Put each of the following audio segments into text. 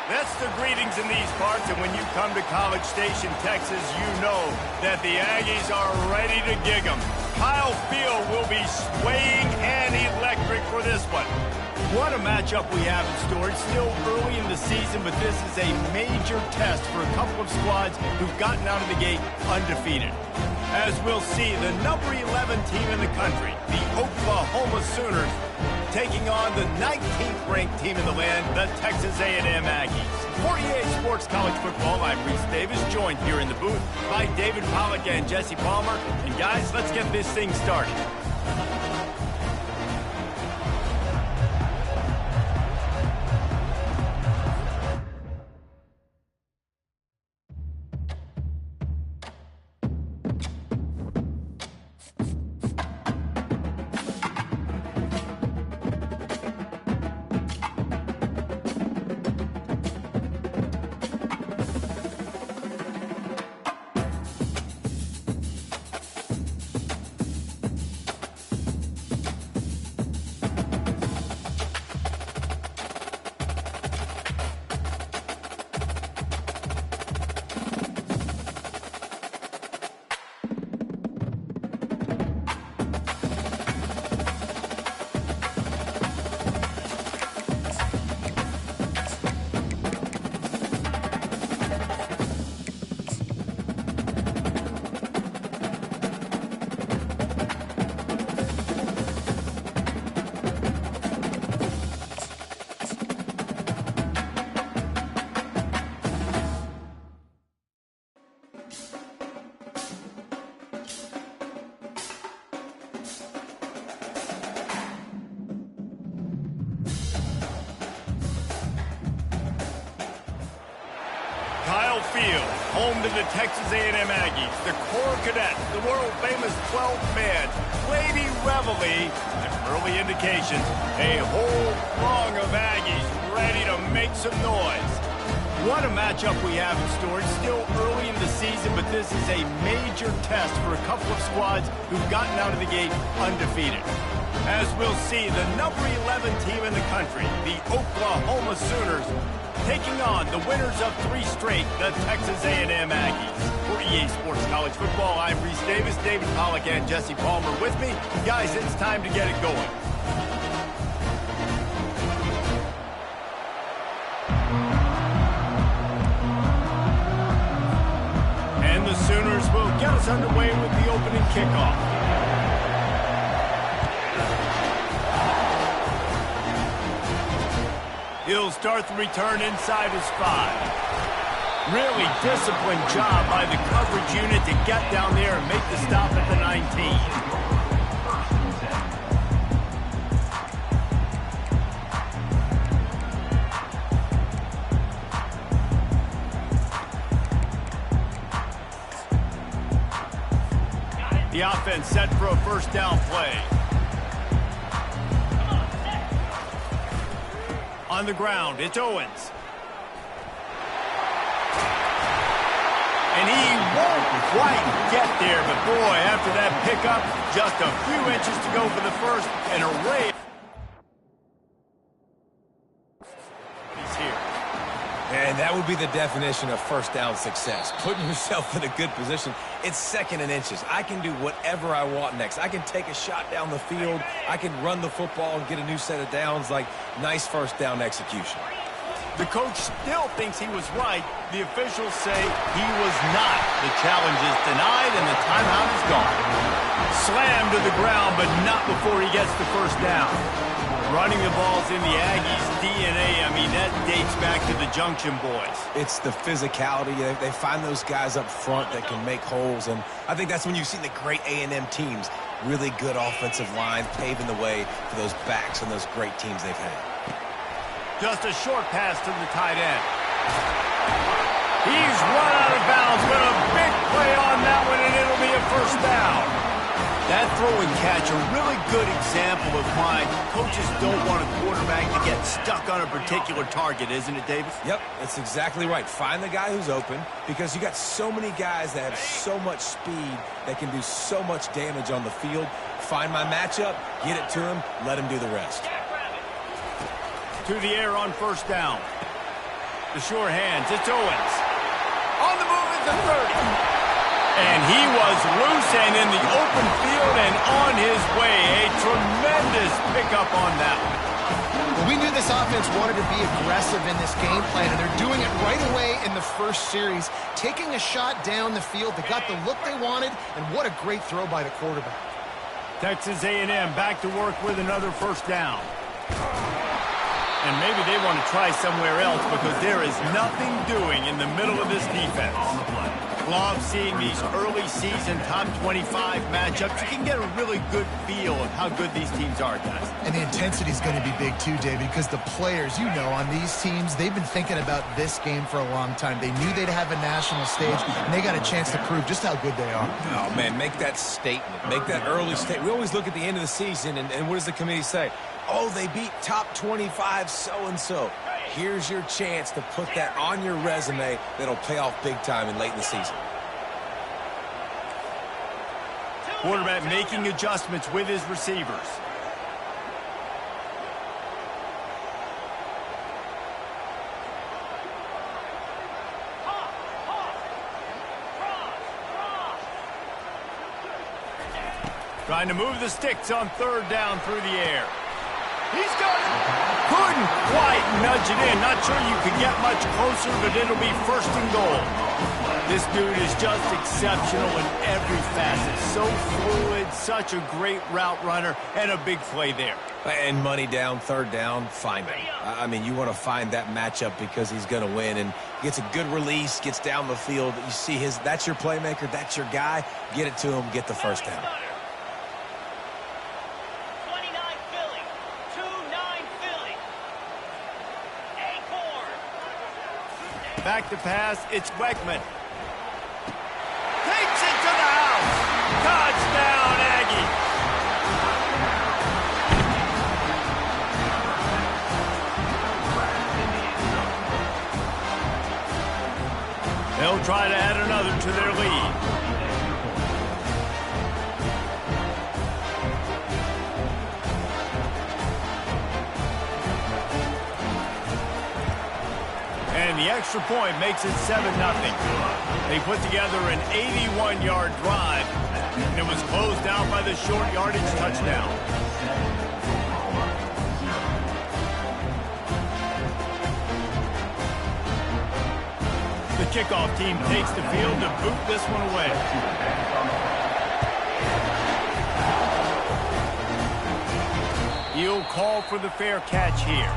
That's the greetings in these parts, and when you come to College Station, Texas, you know that the Aggies are ready to gig 'em. Kyle Field will be swaying and electric for this one. What a matchup we have in store. It's still early in the season, but this is a major test for a couple of squads who've gotten out of the gate undefeated. As we'll see, the number 11 team in the country, the Oklahoma Sooners, taking on the 19th ranked team in the land, the Texas A&M Aggies. 48 Sports College Football, I'm Reese Davis, joined here in the booth by David Pollack and Jesse Palmer. And guys, let's get this thing started. Kyle Field, home to the Texas A&M Aggies, the Corps Cadets, the world-famous 12th man, Lady Reveille, and early indications, a whole throng of Aggies ready to make some noise. What a matchup we have in store. It's still early in the season, but this is a major test for a couple of squads who've gotten out of the gate undefeated. As we'll see, the number 11 team in the country, the Oklahoma Sooners, taking on the winners of 3 straight, the Texas A&M Aggies. For EA Sports College Football, I'm Reese Davis, David Pollack, and Jesse Palmer with me. Guys, it's time to get it going. And the Sooners will get us underway with the opening kickoff. He'll start the return inside his 5. Really disciplined job by the coverage unit to get down there and make the stop at the 19. The offense set for a first down play. On the ground, it's Owens. And he won't quite get there, but boy, after that pickup, just a few inches to go for the first, and a ray. He's here. And that would be the definition of first down success. Putting yourself in a good position. It's 2nd and inches. I can do whatever I want next. I can take a shot down the field. I can run the football and get a new set of downs. Like, nice first down execution. The coach still thinks he was right. The officials say he was not. The challenge is denied, and the timeout is gone. Slammed to the ground, but not before he gets the first down. Running the ball's in the Aggies' DNA. I mean, that dates back to the Junction Boys. It's the physicality. They find those guys up front that can make holes, and I think that's when you've seen the great A&M teams. Really good offensive line, paving the way for those backs and those great teams they've had. Just a short pass to the tight end. He's run out of bounds, but a big play on that one, and it'll be a first down. That throw and catch, a really good example of why coaches don't want a quarterback to get stuck on a particular target, isn't it, Davis? Yep, that's exactly right. Find the guy who's open, because you got so many guys that have so much speed that can do so much damage on the field. Find my matchup, get it to him, let him do the rest. To the air on first down. The sure hands. It's Owens. On the move at the 30. And he was loose and in the open field and on his way. A tremendous pickup on that one. Well, we knew this offense wanted to be aggressive in this game plan, and they're doing it right away in the first series. Taking a shot down the field, they got the look they wanted, and what a great throw by the quarterback. Texas A&M back to work with another first down. And maybe they want to try somewhere else because there is nothing doing in the middle of this defense. Love seeing these early season top 25 matchups. You can get a really good feel of how good these teams are, guys. And the intensity is going to be big too, David, because the players, you know, on these teams, they've been thinking about this game for a long time. They knew they'd have a national stage, and they got a chance to prove just how good they are. Oh, man, make that statement. Make that early statement. We always look at the end of the season, and what does the committee say? Oh, they beat top 25 so-and-so. Here's your chance to put that on your resume that'll pay off big time and late in the season. Quarterback making adjustments with his receivers. Trying to move the sticks on third down through the air. He's got it. Couldn't quite nudge it in. Not sure you could get much closer, but it'll be first and goal. This dude is just exceptional in every facet. So fluid, such a great route runner, and a big play there. And money down, third down, find him. I mean, you want to find that matchup because he's going to win. And gets a good release, gets down the field. You see his, that's your playmaker, that's your guy. Get it to him, get the first down. Back to pass, it's Weckman. Takes it to the house. Touchdown, Aggie. They'll try to add another to their lead. And the extra point makes it 7-0. They put together an 81-yard drive, and it was closed out by the short yardage touchdown. The kickoff team takes the field to boot this one away. He'll call for the fair catch here.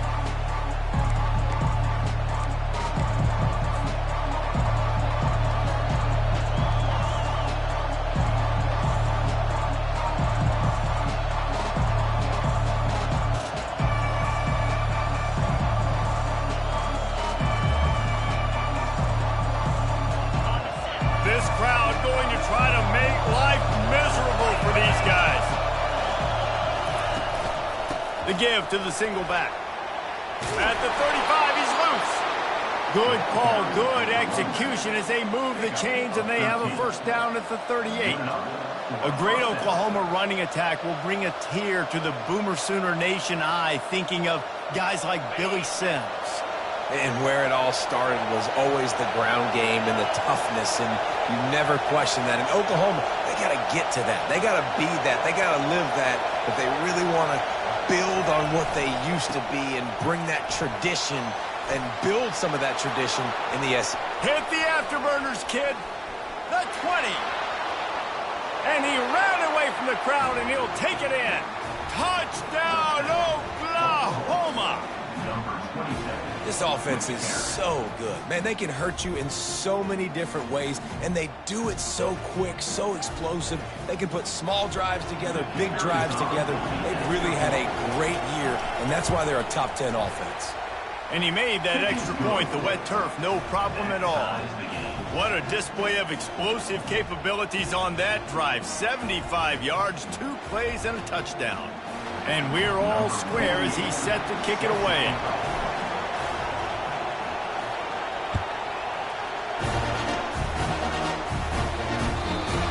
This crowd going to try to make life miserable for these guys. The give to the single back. At the 35, he's loose. Good call, good execution as they move the chains and they have a first down at the 38. A great Oklahoma running attack will bring a tear to the Boomer Sooner Nation eye, thinking of guys like Billy Sims. And where it all started was always the ground game and the toughness, and you never question that. In Oklahoma, they got to get to that. They got to be that. They got to live that if they really want to build on what they used to be and bring that tradition and build some of that tradition in the SEC. Hit the afterburners, kid. The 20. And he ran away from the crowd, and he'll take it in. Touchdown, Oklahoma. This offense is so good. Man, they can hurt you in so many different ways, and they do it so quick, so explosive. They can put small drives together, big drives together. They've really had a great year, and that's why they're a top 10 offense. And he made that extra point, the wet turf, no problem at all. What a display of explosive capabilities on that drive. 75 yards, 2 plays, and a touchdown. And we're all square as he's set to kick it away.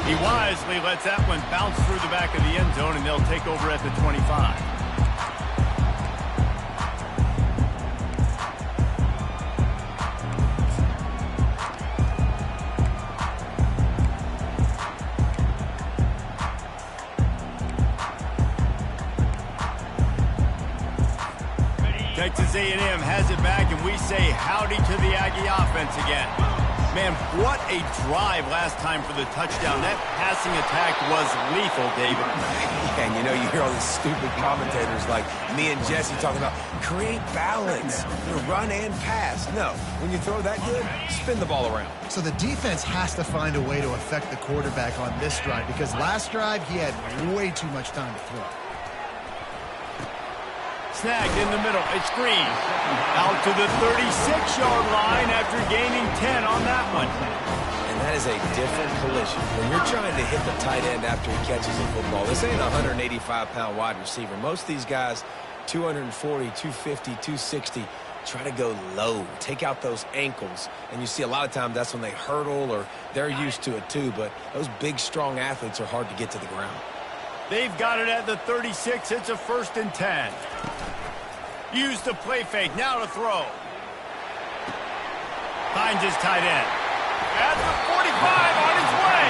He wisely lets that one bounce through the back of the end zone, and they'll take over at the 25. Texas A&M has it back, and we say howdy to the Aggie offense again. Man, what a drive last time for the touchdown. That passing attack was lethal, David. Yeah, and you know, you hear all these stupid commentators like me and Jesse talking about create balance, run and pass. No, when you throw that good, spin the ball around. So the defense has to find a way to affect the quarterback on this drive, because last drive he had way too much time to throw. Snagged in the middle. It's Green. Out to the 36-yard line after gaining 10 on that one. And that is a different collision. When you're trying to hit the tight end after he catches a football, this ain't a 185-pound wide receiver. Most of these guys, 240, 250, 260, try to go low, take out those ankles. And you see a lot of times that's when they hurdle, or they're used to it too. But those big, strong athletes are hard to get to the ground. They've got it at the 36. It's a 1st and 10. Use the play fake. Now to throw. Finds his tight end. At the 45 on his way.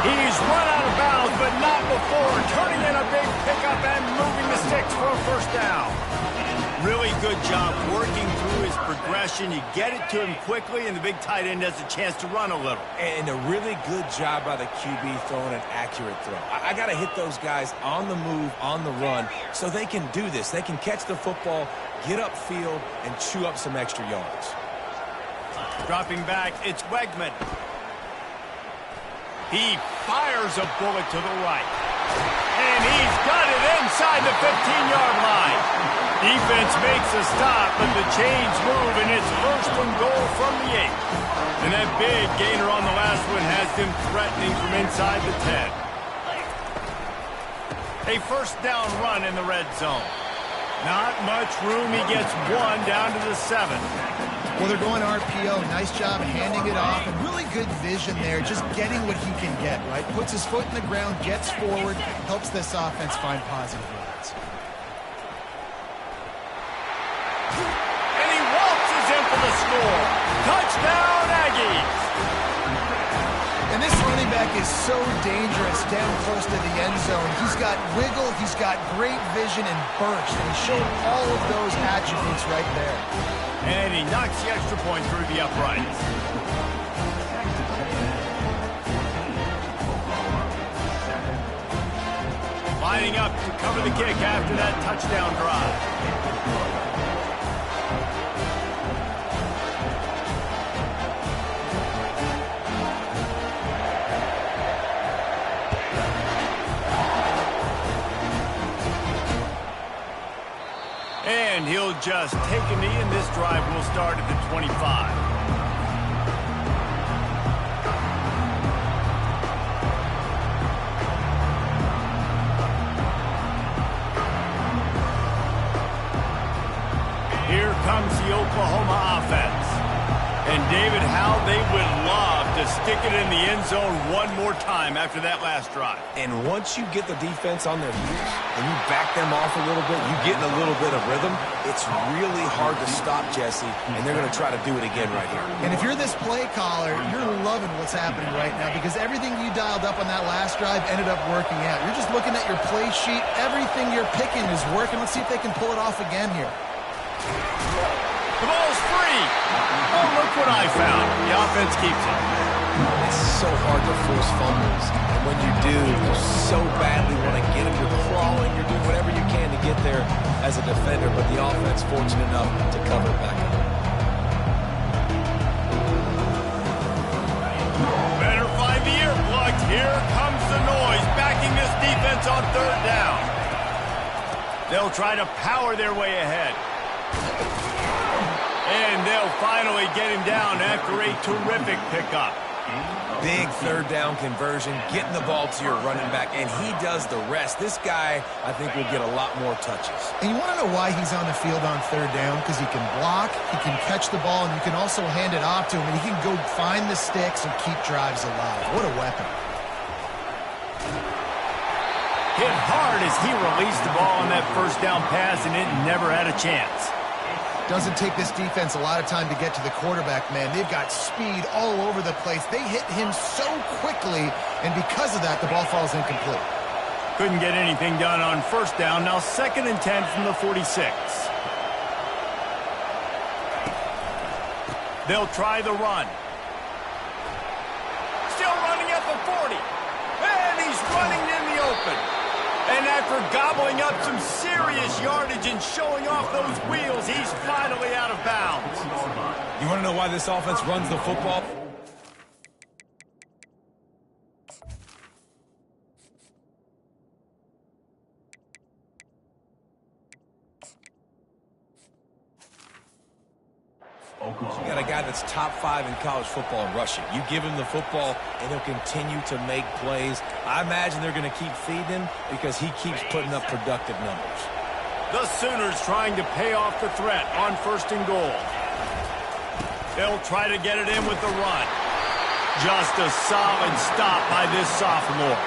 He's run out of bounds, but not before. Turning in a big pickup and moving the sticks for a 1st down. Really good job working through his progression. You get it to him quickly, and the big tight end has a chance to run a little. And a really good job by the QB throwing an accurate throw. I got to hit those guys on the move, on the run, so they can do this. They can catch the football, get upfield, and chew up some extra yards. Dropping back, it's Wegman. He fires a bullet to the right. And he's got it inside the 15-yard line. Defense makes a stop, but the chains move, and it's 1st and goal from the 8. And that big gainer on the last one has them threatening from inside the 10. A 1st down run in the red zone. Not much room. He gets 1 down to the 7. Well, they're going RPO. Nice job handing it off, and really good vision there, just getting what he can get, right? Puts his foot in the ground, gets forward, helps this offense find positive yards. And he waltzes in for the score. Touchdown, Aggies! And this running back is so dangerous down close to the end zone. He's got wiggle, he's got great vision and burst, and he showed all of those attributes right there. And he knocks the extra point through the uprights. Lining up to cover the kick after that touchdown drive. And he'll just take a knee, and this drive will start at the 25. Here comes the Oklahoma offense. And David, how they would love to stick it in the end zone one more time after that last drive. And once you get the defense on their heels and you back them off a little bit, you get in a little bit of rhythm, it's really hard to stop, Jesse, and they're going to try to do it again right here. And if you're this play caller, you're loving what's happening right now, because everything you dialed up on that last drive ended up working out. You're just looking at your play sheet. Everything you're picking is working. Let's see if they can pull it off again here. The ball's free. Oh, look what I found. The offense keeps it. It's so hard to force fumbles. And when you do, you so badly want to get them. You're crawling. You're doing whatever you can to get there as a defender. But the offense fortunate enough to cover it back up. Better find the earplugs. Here comes the noise, backing this defense on 3rd down. They'll try to power their way ahead. And they'll finally get him down after a terrific pickup. Big 3rd down conversion, getting the ball to your running back, and he does the rest. This guy, I think, will get a lot more touches. And you want to know why he's on the field on 3rd down? Because he can block, he can catch the ball, and you can also hand it off to him, and he can go find the sticks and keep drives alive. What a weapon. Hit hard as he released the ball on that 1st down pass, and it never had a chance. Doesn't take this defense a lot of time to get to the quarterback, man. They've got speed all over the place. They hit him so quickly, and because of that, the ball falls incomplete. Couldn't get anything done on 1st down. Now 2nd and 10 from the 46. They'll try the run. Still running at the 40. And he's running in the open. And after gobbling up some serious yardage and showing off those wheels, he's finally out of bounds. You want to know why this offense runs the football? You got a guy that's top 5 in college football in rushing. You give him the football, and he'll continue to make plays. I imagine they're going to keep feeding him because he keeps putting up productive numbers. The Sooners trying to pay off the threat on 1st and goal. They'll try to get it in with the run. Just a solid stop by this sophomore.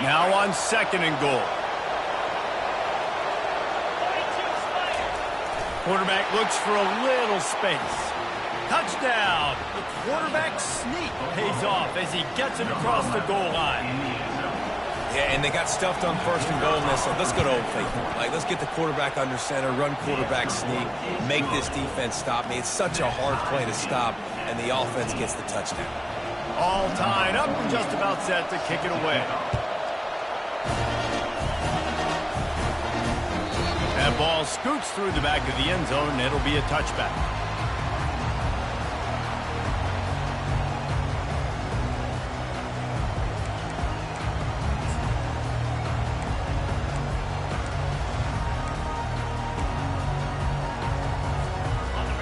Now on 2nd and goal. Quarterback looks for a little space. Touchdown! The quarterback sneak pays off as he gets it across the goal line. Yeah, and they got stuffed on 1st and goal, and they said, let's go to Old Faithful. Like, let's get the quarterback under center, run quarterback sneak, make this defense stop me. It's such a hard play to stop, and the offense gets the touchdown. All tied up and just about set to kick it away. That ball scoots through the back of the end zone, and it'll be a touchback.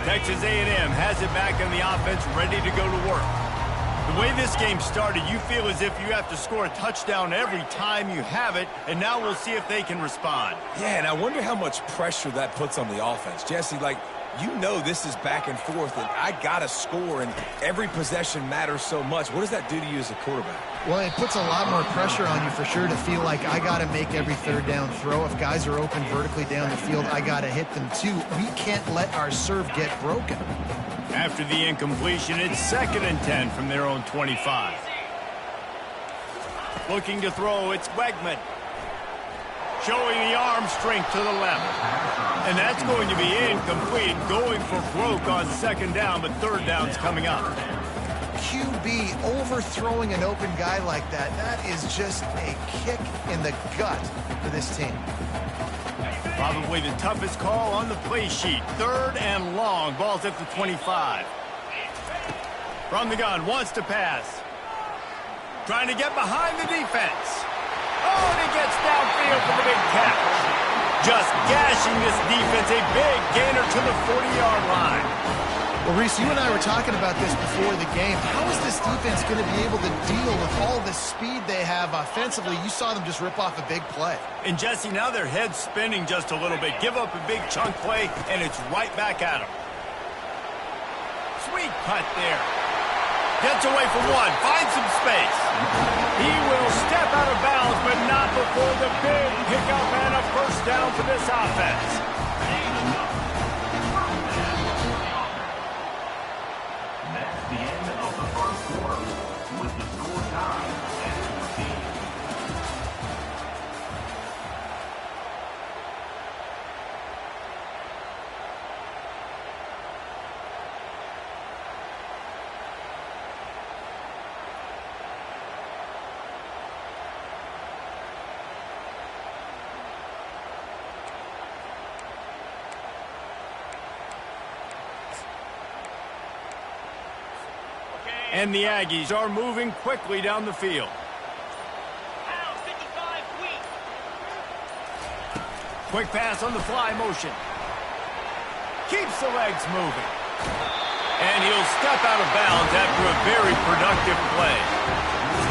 Texas A&M has it back in the offense, ready to go to work. The way this game started, you feel as if you have to score a touchdown every time you have it, and now we'll see if they can respond. Yeah, and I wonder how much pressure that puts on the offense. Jesse, like, you know this is back and forth, and I got to score, and every possession matters so much. What does that do to you as a quarterback? Well, it puts a lot more pressure on you for sure to feel like I got to make every 3rd down throw. If guys are open vertically down the field, I got to hit them too. We can't let our serve get broken. After the incompletion, it's 2nd and 10 from their own 25. Looking to throw, it's Wegman. Showing the arm strength to the left. And that's going to be incomplete, going for broke on 2nd down, but 3rd down's coming up. QB overthrowing an open guy like that, that is just a kick in the gut for this team. Probably the toughest call on the play sheet. 3rd and long. Ball's at the 25. From the gun, wants to pass. Trying to get behind the defense. Oh, and he gets downfield for the big catch. Just gashing this defense. A big gainer to the 40-yard line. Well, Reese, you and I were talking about this before the game. How is this defense going to be able to deal with all the speed they have offensively? You saw them just rip off a big play. And, Jesse, now their head's spinning just a little bit. Give up a big chunk play, and it's right back at them. Sweet cut there. Gets away from one. Finds some space. He will step out of bounds, but not before the big pickup and a 1st down for this offense. And the Aggies are moving quickly down the field. Quick pass on the fly motion. Keeps the legs moving. And he'll step out of bounds after a very productive play.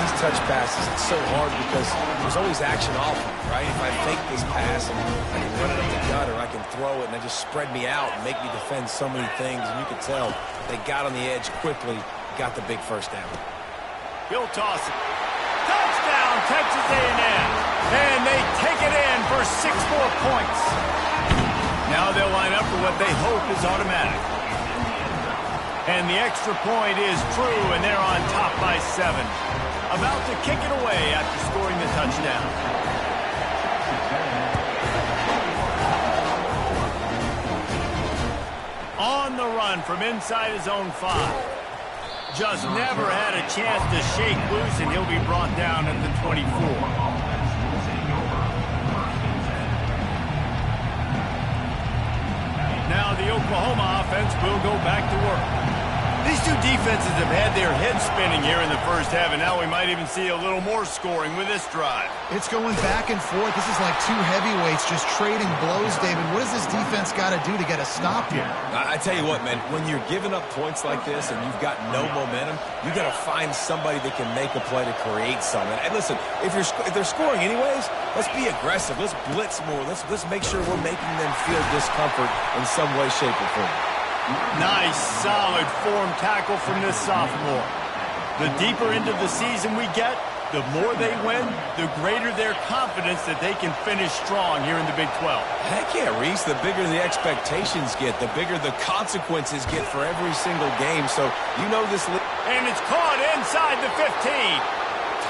These touch passes, it's so hard because there's always action off them, right? If I fake this pass and I can run it up the gut or I can throw it and they just spread me out and make me defend so many things, and you can tell they got on the edge quickly, got the big 1st down. He'll toss it. Touchdown, Texas A&M. And they take it in for 6 more points. Now they'll line up for what they hope is automatic. And the extra point is true, and they're on top by 7. About to kick it away after scoring the touchdown. On the run from inside his own 5. Just never had a chance to shake loose, and he'll be brought down at the 24. Now the Oklahoma offense will go back to work. These two defenses have had their heads spinning here in the first half, and now we might even see a little more scoring with this drive. It's going back and forth. This is like two heavyweights just trading blows, David. What does this defense got to do to get a stop here? I tell you what, man, when you're giving up points like this and you've got no momentum, you got to find somebody that can make a play to create something. And listen, if they're scoring anyways, let's be aggressive. Let's blitz more. Let's make sure we're making them feel discomfort in some way, shape, or form. Nice, solid form tackle from this sophomore. The deeper into the season we get, the more they win, the greater their confidence that they can finish strong here in the Big 12. Heck yeah, Reese, the bigger the expectations get, the bigger the consequences get for every single game. So you know this. And it's caught inside the 15.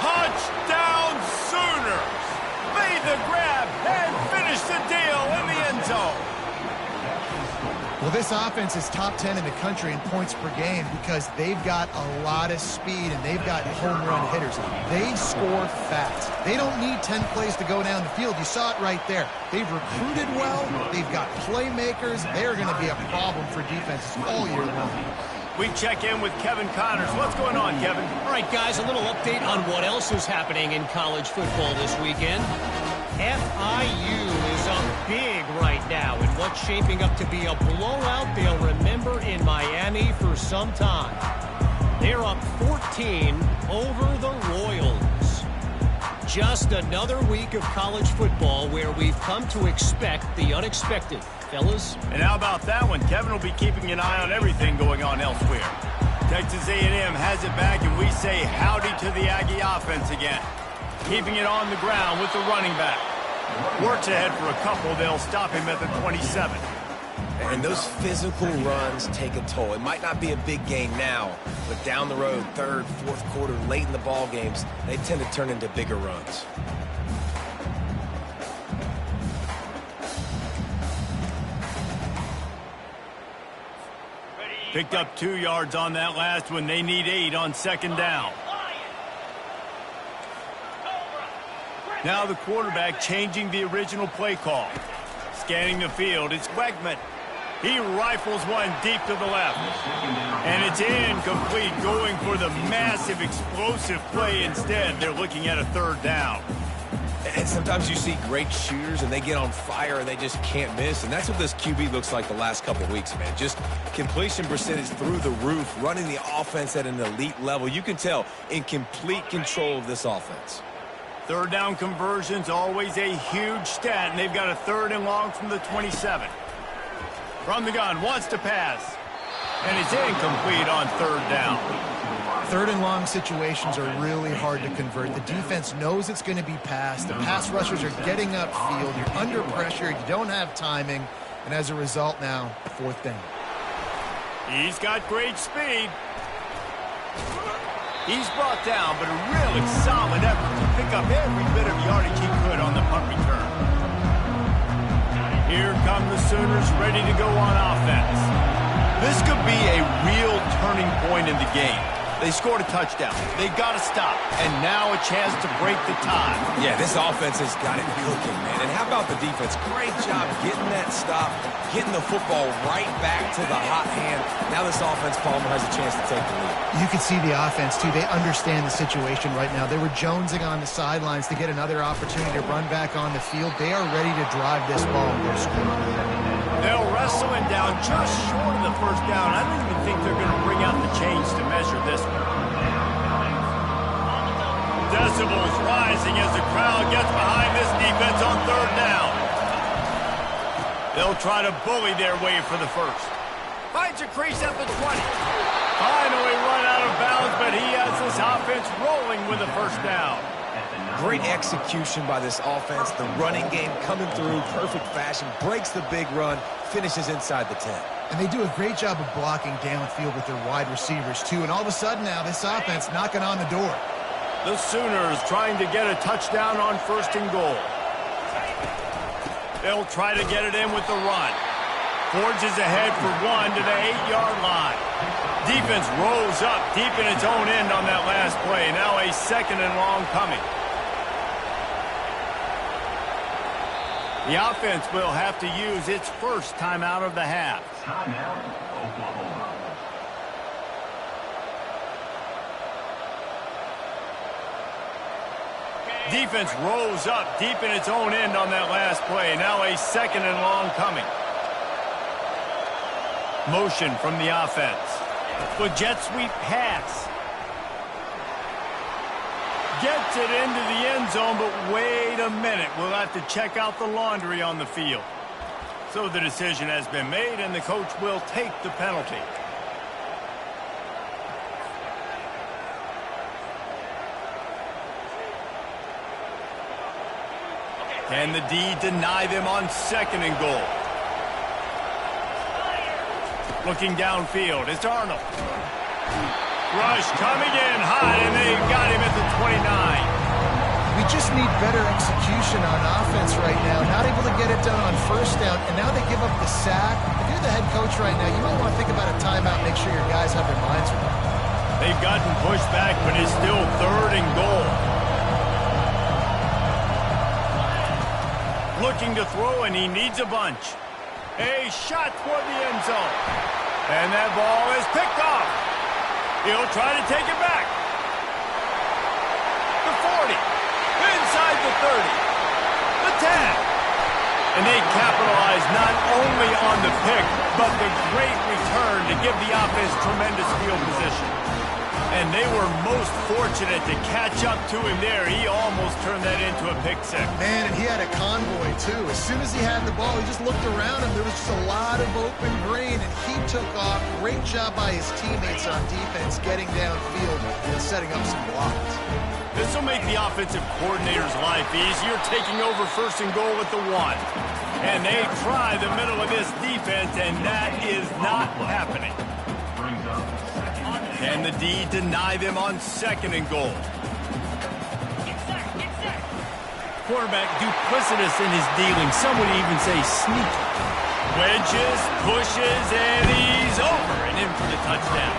Touchdown Sooners! Made the grab and finished the deal in the end zone. Well, this offense is top 10 in the country in points per game because they've got a lot of speed and they've got home run hitters. They score fast. They don't need 10 plays to go down the field. You saw it right there. They've recruited well. They've got playmakers. They're going to be a problem for defenses all year long. We check in with Kevin Connors. What's going on, Kevin? All right, guys, a little update on what else is happening in college football this weekend. FIU is up big right now in what's shaping up to be a blowout they'll remember in Miami for some time. They're up 14 over the Royals. Just another week of college football where we've come to expect the unexpected, fellas. And how about that one? Kevin will be keeping an eye on everything going on elsewhere. Texas A&M has it back, and we say howdy to the Aggie offense again. Keeping it on the ground with the running back. Works ahead for a couple. They'll stop him at the 27. And those physical runs take a toll. It might not be a big gain now, but down the road, third, fourth quarter, late in the ball games, they tend to turn into bigger runs. Picked up 2 yards on that last one. They need 8 on second down. Now the quarterback changing the original play call. Scanning the field, it's Wegman. He rifles one deep to the left. And it's incomplete, going for the massive explosive play instead. They're looking at a third down. And sometimes you see great shooters and they get on fire and they just can't miss. And that's what this QB looks like the last couple of weeks, man. Just completion percentage through the roof, running the offense at an elite level. You can tell in complete control of this offense. Third down conversions, always a huge stat, and they've got a 3rd and long from the 27. From the gun, wants to pass. And it's incomplete on 3rd down. 3rd and long situations are really hard to convert. The defense knows it's going to be passed. The pass rushers are getting upfield. You're under pressure. You don't have timing. And as a result now, 4th down. He's got great speed. He's brought down, but a really solid effort to pick up every bit of yardage he could on the punt return. Here come the Sooners ready to go on offense. This could be a real turning point in the game. They scored a touchdown. They got to stop. And now a chance to break the tie. Yeah, this offense has got it cooking, man. And how about the defense? Great job getting that stop, getting the football right back to the hot hand. Now this offense, Palmer, has a chance to take the lead. You can see the offense, too. They understand the situation right now. They were jonesing on the sidelines to get another opportunity to run back on the field. They are ready to drive this ball and go score. They'll wrestle him down just short of the first down. I don't even think they're going to bring out the chains to measure this one. Decibels rising as the crowd gets behind this defense on 3rd down. They'll try to bully their way for the first. Finds a crease at the 20. Finally run out of bounds, but he has this offense rolling with a first down. Great execution by this offense. The running game coming through, perfect fashion, breaks the big run, finishes inside the 10. And they do a great job of blocking downfield with their wide receivers, too. And all of a sudden now, this offense knocking on the door. The Sooners trying to get a touchdown on 1st and goal. They'll try to get it in with the run. Forges ahead for one to the 8-yard line. Defense rolls up deep in its own end on that last play. Now a 2nd and long coming. The offense will have to use its first timeout of the half. Timeout, Oklahoma. Defense rolls up deep in its own end on that last play. Now a 2nd and long coming. Motion from the offense. With jet sweep pass. Gets it into the end zone, but wait a minute. We'll have to check out the laundry on the field. So the decision has been made, and the coach will take the penalty. Can the D deny them on 2nd and goal? Looking downfield, it's Arnold. Rush coming in hot, and they got him at the 29. We just need better execution on offense right now. Not able to get it done on 1st down, and now they give up the sack. If you're the head coach right now, you might want to think about a timeout, make sure your guys have their minds right. They've gotten pushed back, but it's still 3rd and goal. Looking to throw, and he needs a bunch. A shot toward the end zone. And that ball is picked off. He'll try to take it back. The 40. Inside the 30. The 10. And they capitalize not only on the pick, but the great return to give the offense tremendous field position. And they were most fortunate to catch up to him there. He almost turned that into a pick six. Man, and he had a convoy, too. As soon as he had the ball, he just looked around him. There was just a lot of open green, and he took off. Great job by his teammates on defense, getting downfield and setting up some blocks. This will make the offensive coordinator's life easier, taking over 1st and goal at the 1. And they try the middle of this defense, and that is not happening. Can the D deny them on 2nd and goal? Quarterback duplicitous in his dealing. Some would even say sneaky. Wedges, pushes, and he's over and in for the touchdown.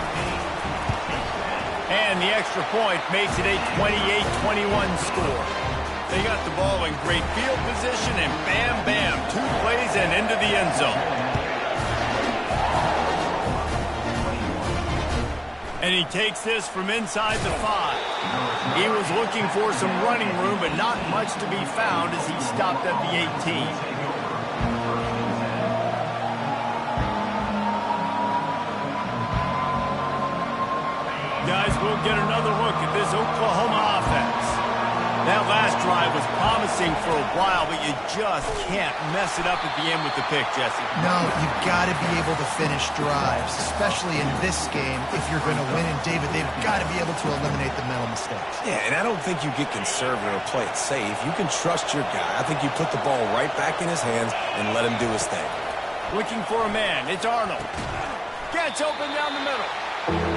And the extra point makes it a 28-21 score. They got the ball in great field position, and bam, bam, 2 plays and into the end zone. And he takes this from inside the 5. He was looking for some running room, but not much to be found as he stopped at the 18. Guys, we'll get another look at this Oklahoma offense. That last drive was promising for a while, but you just can't mess it up at the end with the pick, Jesse. No, you've got to be able to finish drives, especially in this game. If you're going to win, and David, they've got to be able to eliminate the mental mistakes. Yeah, and I don't think you get conservative or play it safe. You can trust your guy. I think you put the ball right back in his hands and let him do his thing. Looking for a man. It's Arnold. Gets open down the middle.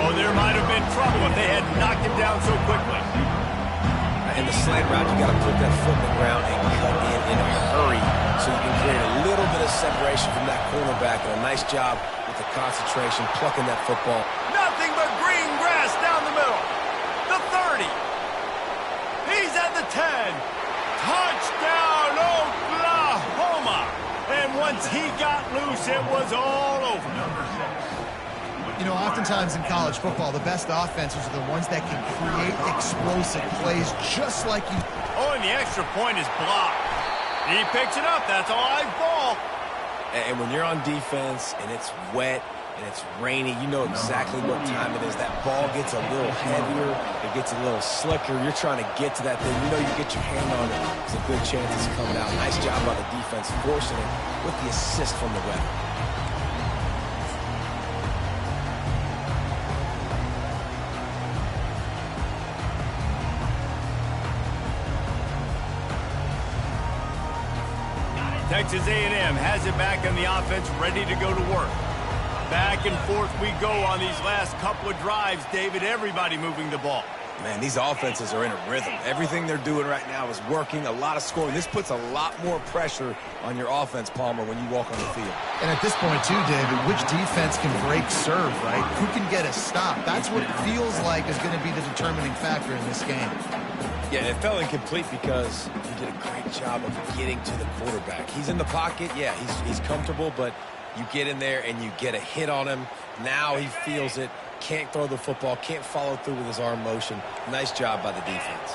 Oh, there might have been trouble if they had knocked him down so quickly. In the slant route, you got to put that foot in the ground and cut in a hurry so you can create a little bit of separation from that cornerback. And a nice job with the concentration, plucking that football. Nothing but green grass down the middle. The 30. He's at the 10. Touchdown, Oklahoma. And once he got loose, it was all over. You know, oftentimes in college football, the best offenses are the ones that can create explosive plays just like you. Oh, and the extra point is blocked. He picks it up. That's a live ball. And when you're on defense and it's wet and it's rainy, you know exactly what time it is. That ball gets a little heavier. It gets a little slicker. You're trying to get to that thing. You know you get your hand on it. There's a good chance it's coming out. Nice job by the defense forcing it with the assist from the ref. Texas A&M has it back on the offense, ready to go to work. Back and forth we go on these last couple of drives, David. Everybody moving the ball. Man, these offenses are in a rhythm. Everything they're doing right now is working, a lot of scoring. This puts a lot more pressure on your offense, Palmer, when you walk on the field. And at this point, too, David, which defense can break serve, right? Who can get a stop? That's what it feels like is going to be the determining factor in this game. Yeah, and it fell incomplete because he did a great job of getting to the quarterback. He's in the pocket. Yeah, he's comfortable, but you get in there and you get a hit on him. Now he feels it. Can't throw the football, can't follow through with his arm motion. Nice job by the defense.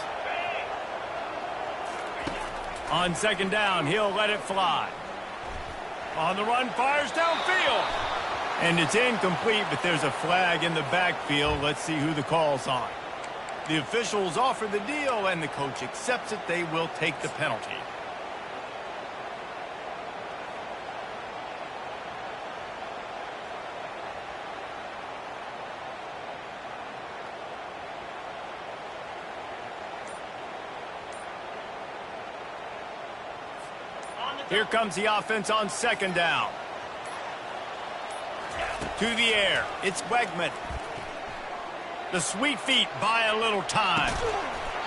On second down, he'll let it fly. On the run, fires downfield. And it's incomplete, but there's a flag in the backfield. Let's see who the call's on. The officials offer the deal, and the coach accepts it. They will take the penalty. Here comes the offense on second down. To the air. It's Wegman. The sweet feet buy a little time.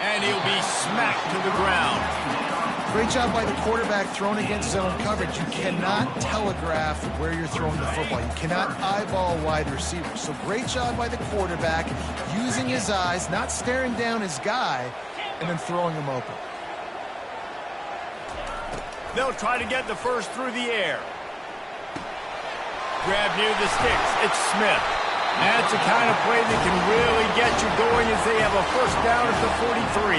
And he'll be smacked to the ground. Great job by the quarterback throwing against zone coverage. You cannot telegraph where you're throwing the football. You cannot eyeball wide receivers. So great job by the quarterback using his eyes, not staring down his guy, and then throwing him open. They'll try to get the first through the air. Grab near the sticks. It's Smith. That's the kind of play that can really get you going as they have a first down at the 43.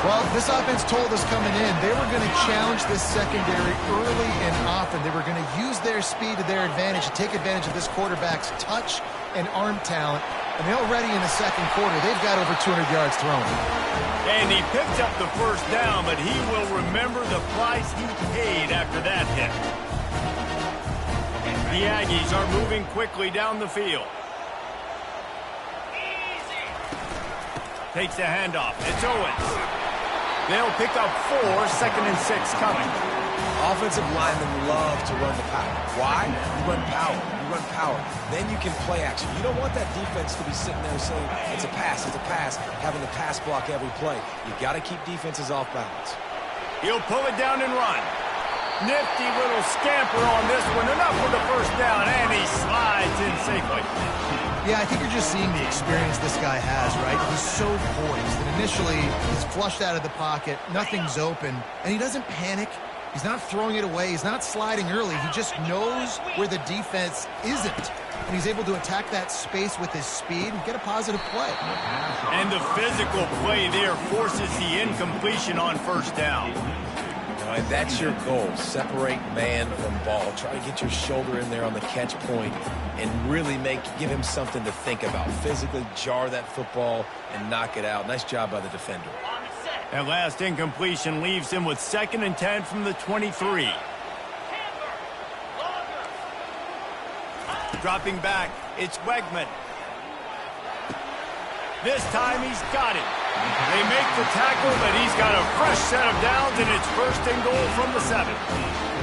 Well, this offense told us coming in they were going to challenge this secondary early and often. They were going to use their speed to their advantage and take advantage of this quarterback's touch and arm talent. And they're already in the second quarter. They've got over 200 yards thrown. And he picked up the first down, but he will remember the price he paid after that hit. The Aggies are moving quickly down the field. Takes the handoff. It's Owens. They'll pick up 4, second and 6 coming. Offensive linemen love to run the power. Why? You run power. You run power. Then you can play action. You don't want that defense to be sitting there saying, it's a pass, having to pass block every play. You got to keep defenses off balance. He'll pull it down and run. Nifty little scamper on this one. Enough for the first down, and he slides in safely. Yeah, I think you're just seeing the experience this guy has, right? He's so poised. And initially, he's flushed out of the pocket. Nothing's open. And he doesn't panic. He's not throwing it away. He's not sliding early. He just knows where the defense isn't. And he's able to attack that space with his speed and get a positive play. And the physical play there forces the incompletion on first down. And that's your goal. Separate man from ball. Try to get your shoulder in there on the catch point and really give him something to think about. Physically jar that football and knock it out. Nice job by the defender. That last incompletion leaves him with 2nd and 10 from the 23. Dropping back, it's Wegman. This time he's got it. They make the tackle, but he's got a fresh set of downs, and it's 1st and goal from the 7.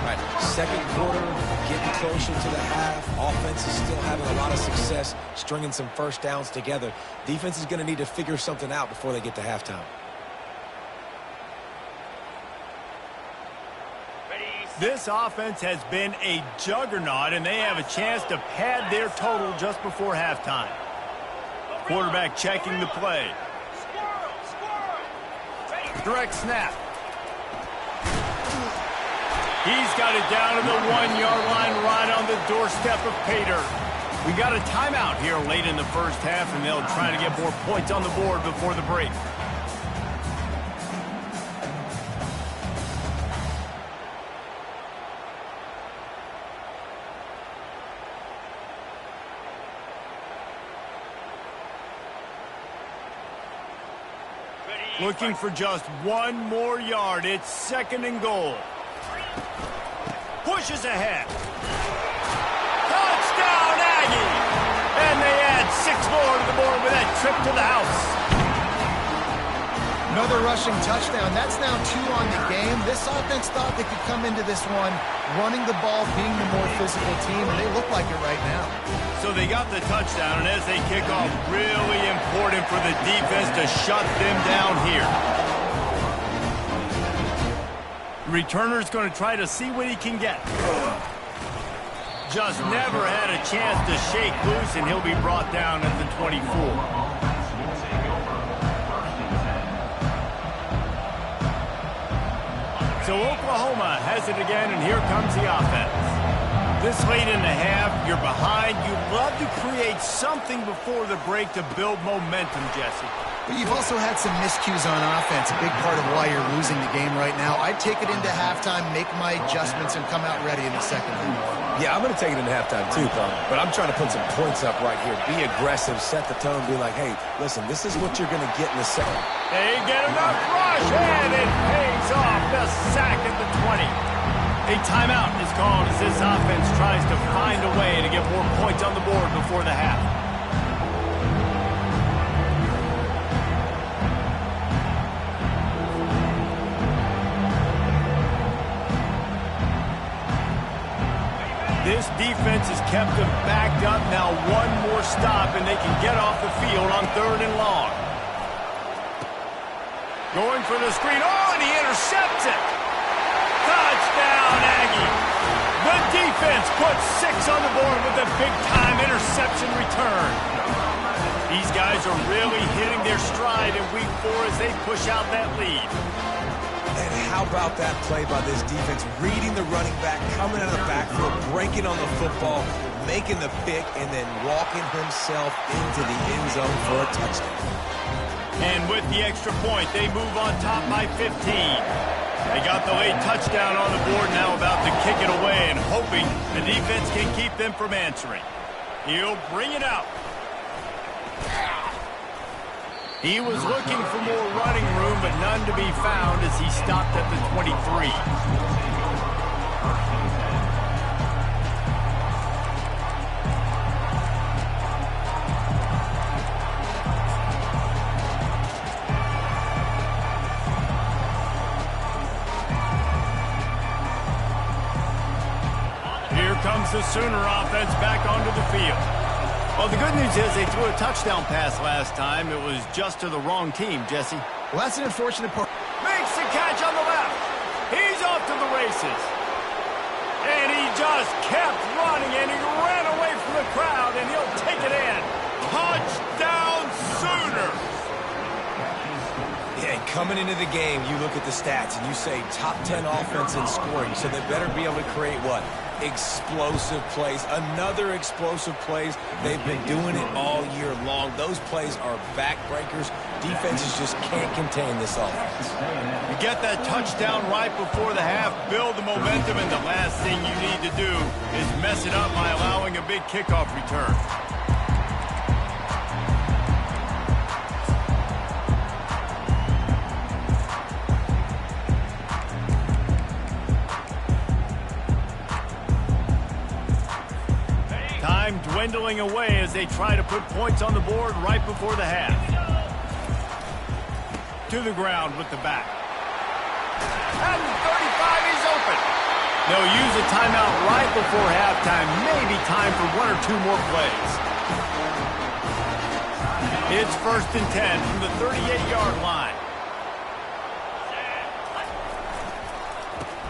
Right, second quarter, getting closer to the half. Offense is still having a lot of success stringing some first downs together. Defense is going to need to figure something out before they get to halftime. This offense has been a juggernaut, and they have a chance to pad their total just before halftime. Quarterback checking the play. Direct snap. He's got it down to the 1-yard line right on the doorstep of Pater. We got a timeout here late in the first half, and they'll try to get more points on the board before the break. Looking for just 1 more yard. It's 2nd and goal. Pushes ahead. Touchdown, Aggie! And they add 6 more to the board with that trip to the house. Another rushing touchdown. That's now 2 on the game. This offense thought they could come into this one running the ball, being the more physical team, and they look like it right now. So they got the touchdown, and as they kick off, really important for the defense to shut them down here. Returner's going to try to see what he can get. Just never had a chance to shake loose, and he'll be brought down at the 24. So Oklahoma has it again, and here comes the offense. This late in the half, you're behind. You'd love to create something before the break to build momentum, Jesse. But you've also had some miscues on offense, a big part of why you're losing the game right now. I'd take it into halftime, make my adjustments, and come out ready in the second half. Yeah, I'm going to take it into halftime too, Colin. But I'm trying to put some points up right here. Be aggressive, set the tone, be like, hey, listen, this is what you're going to get in the second. They get enough rush, and it pays off. The sack at the 20. A timeout is called as this offense tries to find a way to get more points on the board before the half. This defense has kept them backed up. Now one more stop, and they can get off the field on 3rd and long. Going for the screen. Oh, and he intercepts it. Touchdown, Aggie. The defense puts 6 on the board with a big-time interception return. These guys are really hitting their stride in week 4 as they push out that lead. And how about that play by this defense? Reading the running back, coming out of the backfield, breaking on the football, making the pick, and then walking himself into the end zone for a touchdown. And with the extra point, they move on top by 15. They got the late touchdown on the board, now about to kick it away and hoping the defense can keep them from answering. He'll bring it out. He was looking for more running room, but none to be found as he stopped at the 23. Here comes the Sooner offense back onto the field. Well, the good news is they threw a touchdown pass last time. It was just to the wrong team, Jesse. Well, that's an unfortunate part. Makes the catch on the left. He's off to the races. And he just kept running, and he ran away from the crowd, and he'll take it in. Touchdown, Sooners! Yeah, coming into the game, you look at the stats, and you say top 10 offense in scoring, so they better be able to create what? Explosive plays. Another explosive plays. They've been doing it all year long. Those plays are backbreakers. Defenses just can't contain this offense. You get that touchdown right before the half, build the momentum, and the last thing you need to do is mess it up by allowing a big kickoff return. Time dwindling away as they try to put points on the board right before the half. To the ground with the back. At the 35, he's open. They'll use a timeout right before halftime. Maybe time for 1 or 2 more plays. It's 1st and 10 from the 38-yard line.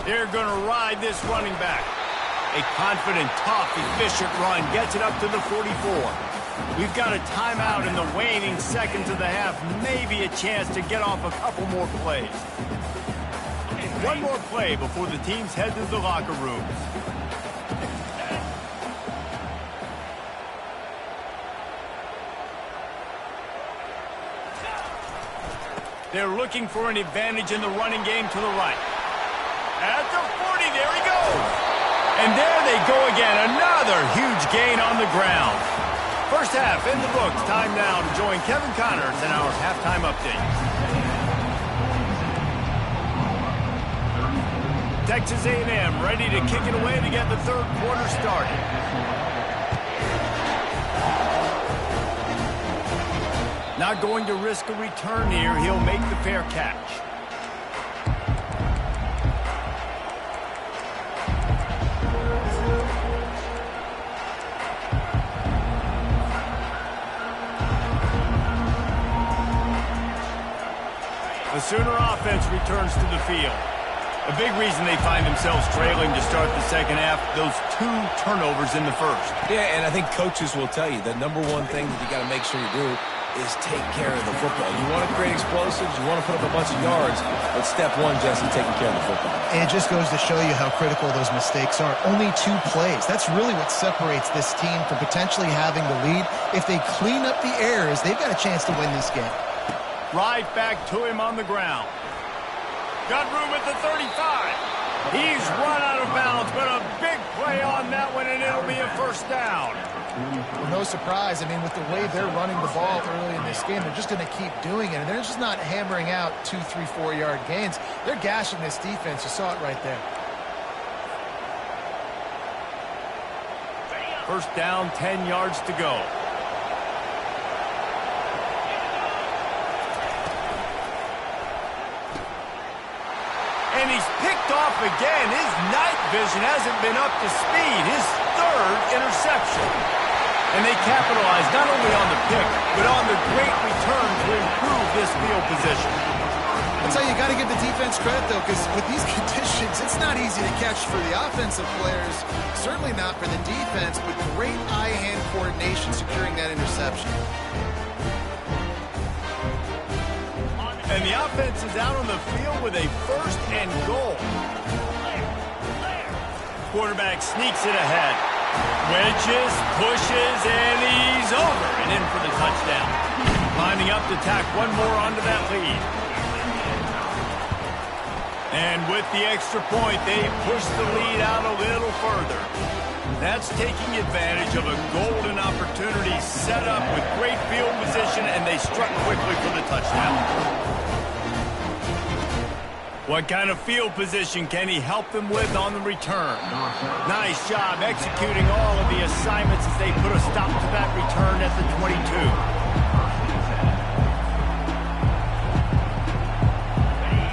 They're going to ride this running back. A confident, tough, efficient run gets it up to the 44. We've got a timeout in the waning seconds of the half. Maybe a chance to get off a couple more plays. One more play before the teams head to the locker rooms. They're looking for an advantage in the running game to the right. At the 40, there he goes. And there they go again, another huge gain on the ground. First half in the books. Time now to join Kevin Connors in our halftime update. Texas A&M ready to kick it away to get the 3rd quarter started. Not going to risk a return here. He'll make the fair catch. The Sooner offense returns to the field. A big reason they find themselves trailing to start the second half, those 2 turnovers in the first. Yeah, and I think coaches will tell you the number one thing that you got to make sure you do is take care of the football. You want to create explosives, you want to put up a bunch of yards, but step one, Jesse, taking care of the football. And it just goes to show you how critical those mistakes are. Only 2 plays. That's really what separates this team from potentially having the lead. If they clean up the errors, they've got a chance to win this game. Right back to him on the ground. Got room at the 35. He's run out of bounds, but a big play on that one, and it'll be a first down. Well, no surprise. I mean, with the way they're running the ball early in this game, they're just going to keep doing it. And they're just not hammering out 2, 3, 4-yard gains. They're gashing this defense. You saw it right there. First down, 10 yards to go. And he's picked off again. His night vision hasn't been up to speed. His 3rd interception. And they capitalize not only on the pick, but on the great return to improve this field position. That's how you got to give the defense credit, though, because with these conditions, it's not easy to catch for the offensive players. Certainly not for the defense, but great eye-hand coordination securing that interception. And the offense is out on the field with a 1st and goal. Quarterback sneaks it ahead. Wedges, pushes, and he's over and in for the touchdown. Lining up to tack one more onto that lead. And with the extra point, they push the lead out a little further. That's taking advantage of a golden opportunity set up with great field position, and they struck quickly for the touchdown. What kind of field position can he help them with on the return? Nice job executing all of the assignments as they put a stop to that return at the 22.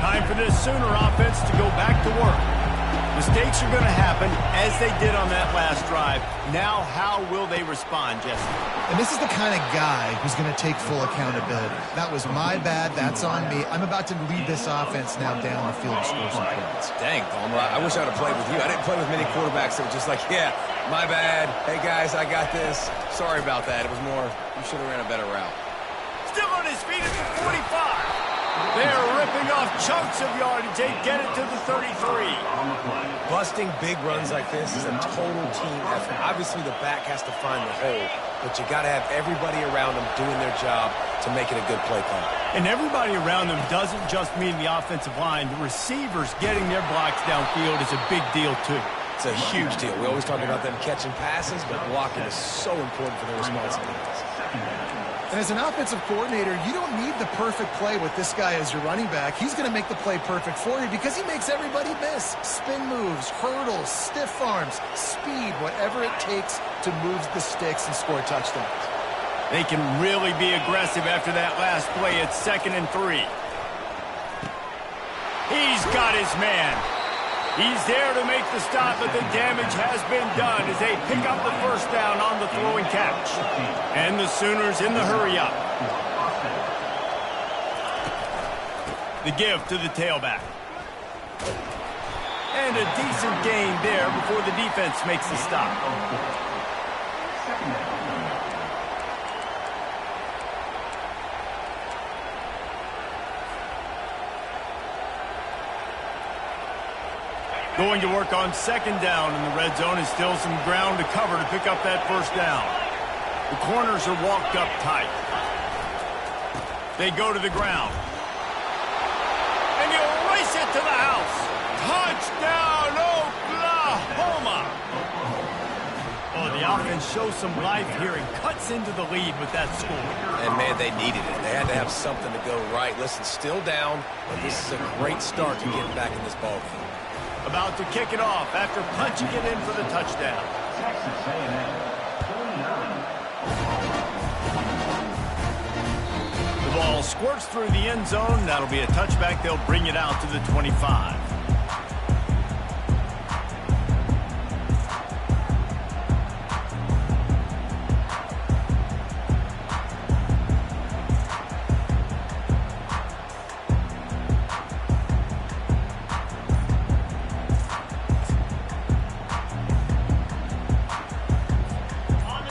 Time for this Sooner offense to go back to work. Mistakes are going to happen, as they did on that last drive. Now, how will they respond, Jesse? And this is the kind of guy who's going to take full accountability. That was my bad. That's on me. I'm about to lead this offense now down the field and score some points. Dang, Palmer, I wish I would have played with you. I didn't play with many quarterbacks that were just like, yeah, my bad. Hey, guys, I got this. Sorry about that. It was more, you should have ran a better route. Still on his feet at the 45. They're ripping off chunks of yardage. They get it to the 33. Busting big runs like this is a total team effort. Obviously, the back has to find the hole, but you got to have everybody around them doing their job to make it a good play call. And everybody around them doesn't just mean the offensive line. The receivers getting their blocks downfield is a big deal, too. It's a huge deal. We always talk about them catching passes, but blocking is so important for their responsibilities. And as an offensive coordinator, you don't need the perfect play with this guy as your running back. He's going to make the play perfect for you because he makes everybody miss. Spin moves, hurdles, stiff arms, speed, whatever it takes to move the sticks and score touchdowns. They can really be aggressive after that last play. It's 2nd and 3. He's got his man. He's there to make the stop, but the damage has been done as they pick up the first down on the throw and catch. And the Sooners in the hurry-up. The give to the tailback. And a decent gain there before the defense makes the stop. Going to work on 2nd down in the red zone, and still some ground to cover to pick up that first down. The corners are walked up tight. They go to the ground. And he'll race it to the house. Touchdown, Oklahoma! Oh, the offense shows some life here and cuts into the lead with that score. And, man, they needed it. They had to have something to go right. Listen, still down, but this is a great start to getting back in this ballgame. About to kick it off after punching it in for the touchdown. Ball squirts through the end zone. That'll be a touchback. They'll bring it out to the 25.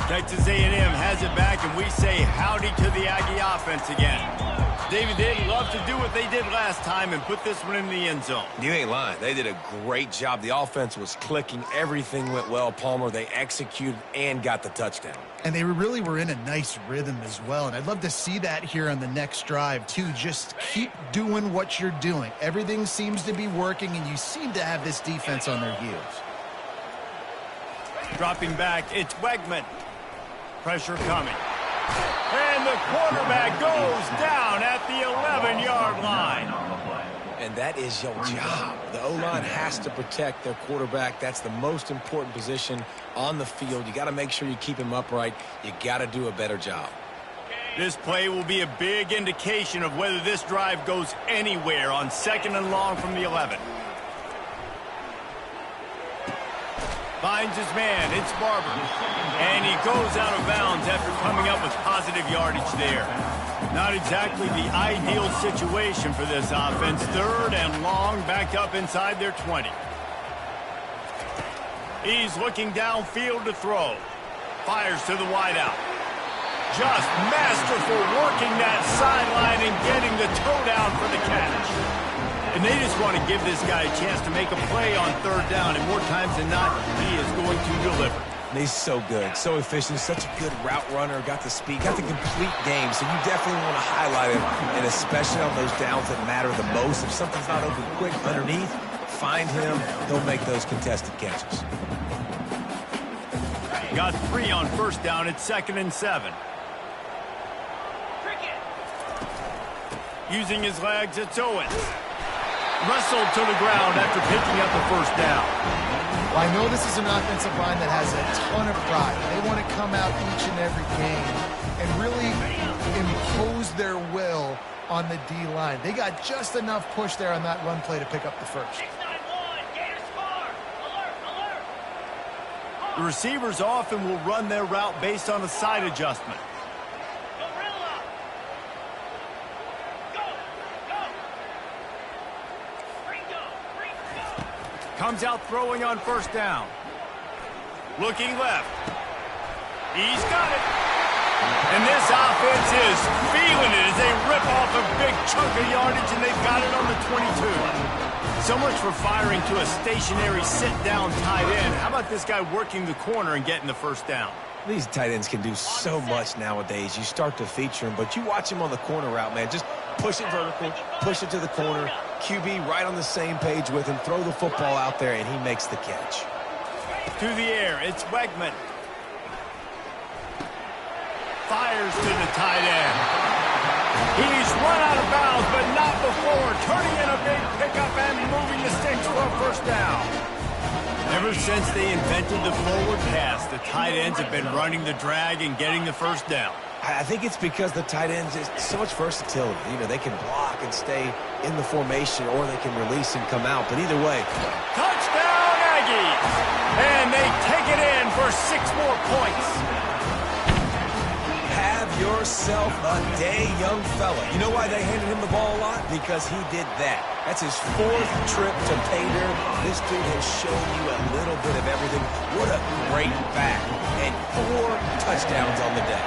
Texas A&M has it back, and we say howdy to the Aggie offense again. David, they'd love to do what they did last time and put this one in the end zone. You ain't lying. They did a great job. The offense was clicking. Everything went well, Palmer. They executed and got the touchdown. And they really were in a nice rhythm as well. And I'd love to see that here on the next drive, too. Just keep doing what you're doing. Everything seems to be working, and you seem to have this defense on their heels. Dropping back, it's Wegman. Pressure coming. And the quarterback goes down at the 11-yard line. And that is your job. The O-line has to protect their quarterback. That's the most important position on the field. You got to make sure you keep him upright. You got to do a better job. This play will be a big indication of whether this drive goes anywhere on 2nd and long from the 11. Finds his man, it's Barber. And he goes out of bounds after coming up with positive yardage there. Not exactly the ideal situation for this offense. 3rd and long, backed up inside their 20. He's looking downfield to throw. Fires to the wideout. Just masterful working that sideline and getting the toe down for the catch. And they just want to give this guy a chance to make a play on 3rd down, and more times than not, he is going to deliver. And he's so good, so efficient, such a good route runner, got the speed, got the complete game, so you definitely want to highlight him, and especially on those downs that matter the most. If something's not open quick underneath, find him, he'll make those contested catches. Got 3 on 1st down, it's 2nd and 7. Using his legs, it's Owens. Wrestled to the ground after picking up the 1st down. Well, I know this is an offensive line that has a ton of pride. They want to come out each and every game and really impose their will on the D-line. They got just enough push there on that run play to pick up the 1st. The receivers often will run their route based on a side adjustment. Comes out throwing on 1st down. Looking left. He's got it. And this offense is feeling it as they rip off a big chunk of yardage, and they've got it on the 22. So much for firing to a stationary sit-down tight end. How about this guy working the corner and getting the 1st down? These tight ends can do so much nowadays. You start to feature them, but you watch him on the corner route, man. Just push it vertical, push it to the corner. QB right on the same page with him. Throw the football out there, and he makes the catch. To the air, it's Wegman. Fires to the tight end. He's run out of bounds, but not before. Turning in a big pickup and moving the sticks for a 1st down. Ever since they invented the forward pass, the tight ends have been running the drag and getting the 1st down. I think it's because the tight ends is so much versatility. You know, they can block and stay in the formation, or they can release and come out. But either way, touchdown Aggies! And they take it in for 6 more points. Have yourself a day, young fella. You know why they handed him the ball a lot? Because he did that. That's his 4th trip to pay dirt. This dude has shown you a little bit of everything. What a great back. And 4 touchdowns on the day.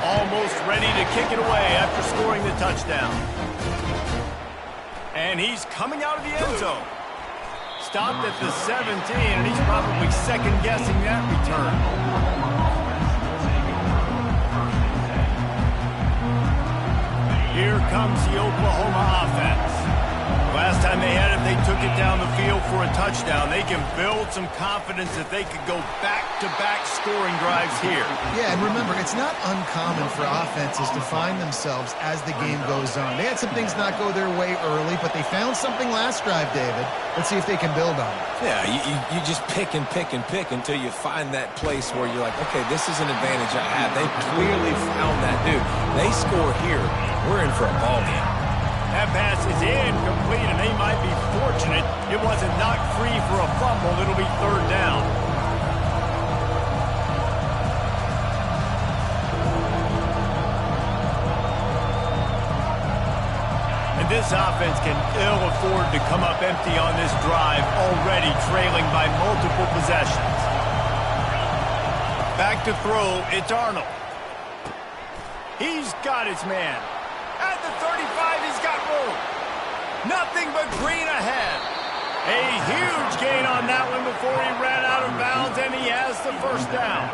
Almost ready to kick it away after scoring the touchdown. And he's coming out of the end zone. Stopped at the 17, and he's probably second-guessing that return. Here comes the Oklahoma offense. Last time they had it, they took it down the field for a touchdown, they can build some confidence that they could go back-to-back scoring drives here. Yeah, and remember, it's not uncommon for offenses to find themselves as the game goes on. They had some things not go their way early, but they found something last drive, David. Let's see if they can build on it. Yeah, you just pick and pick and pick until you find that place where you're like, okay, this is an advantage I have. They clearly found that, dude. They score here, we're in for a ball game. That pass is incomplete, and they might be fortunate it wasn't knocked free for a fumble. It'll be third down. And this offense can ill afford to come up empty on this drive, already trailing by multiple possessions. Back to throw, it's Arnold. He's got his man. At the 35, he's got room. Nothing but green ahead. A huge gain on that one before he ran out of bounds, and he has the first down.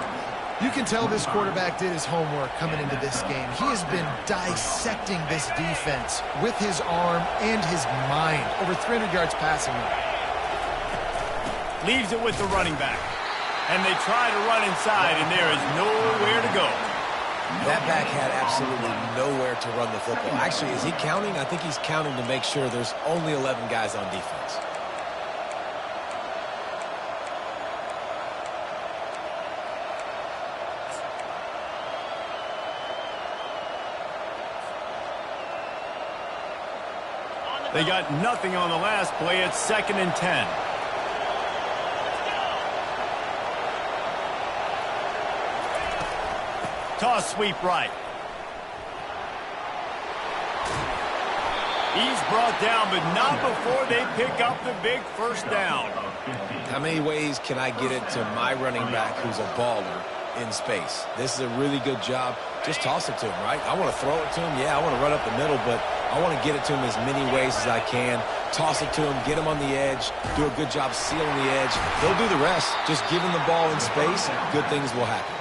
You can tell this quarterback did his homework coming into this game. He has been dissecting this defense with his arm and his mind. Over 300 yards passing. Leaves it with the running back. And they try to run inside, and there is nowhere to go. That back had absolutely nowhere to run the football. Actually, is he counting? I think he's counting to make sure there's only 11 guys on defense. They got nothing on the last play. It's 2nd and 10. Toss sweep right. He's brought down, but not before they pick up the big first down. How many ways can I get it to my running back who's a baller in space? This is a really good job. Just toss it to him, right? I want to throw it to him. Yeah, I want to run up the middle, but I want to get it to him as many ways as I can. Toss it to him, get him on the edge, do a good job sealing the edge. He'll do the rest. Just give him the ball in space, good things will happen.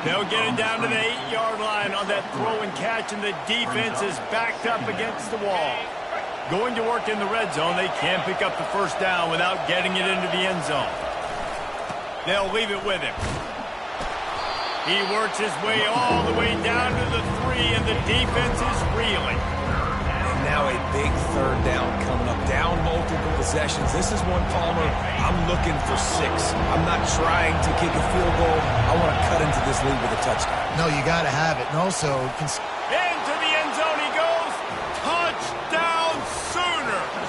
They'll get it down to the 8-yard line on that throw and catch, and the defense is backed up against the wall. Going to work in the red zone, they can't pick up the first down without getting it into the end zone. They'll leave it with him. He works his way all the way down to the 3, and the defense is reeling. And now a big third down coming up. Down multiple possessions. This is one, Palmer, I'm looking for 6. I'm not trying to kick a field goal. I want to cut into this lead with a touchdown. No, you got to have it. And also, into the end zone he goes. Touchdown, Sooners!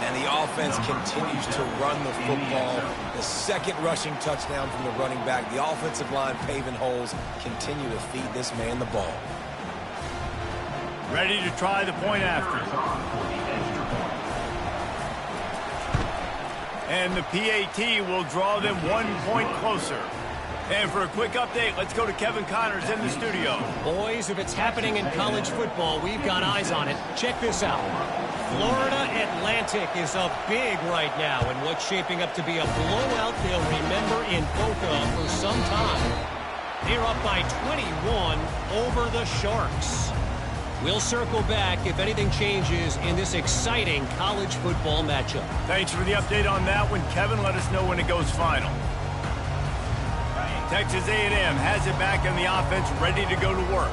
And the offense continues to run the football. The second rushing touchdown from the running back. The offensive line paving holes. Continue to feed this man the ball. Ready to try the point after. And the PAT will draw them 1 point closer. And for a quick update, let's go to Kevin Connors in the studio. Boys, if it's happening in college football, we've got eyes on it. Check this out. Florida Atlantic is up big right now in what's shaping up to be a blowout they'll remember in Boca for some time. They're up by 21 over the Sharks. We'll circle back if anything changes in this exciting college football matchup. Thanks for the update on that one, Kevin. Let us know when it goes final. Texas A&M has it back in the offense, ready to go to work.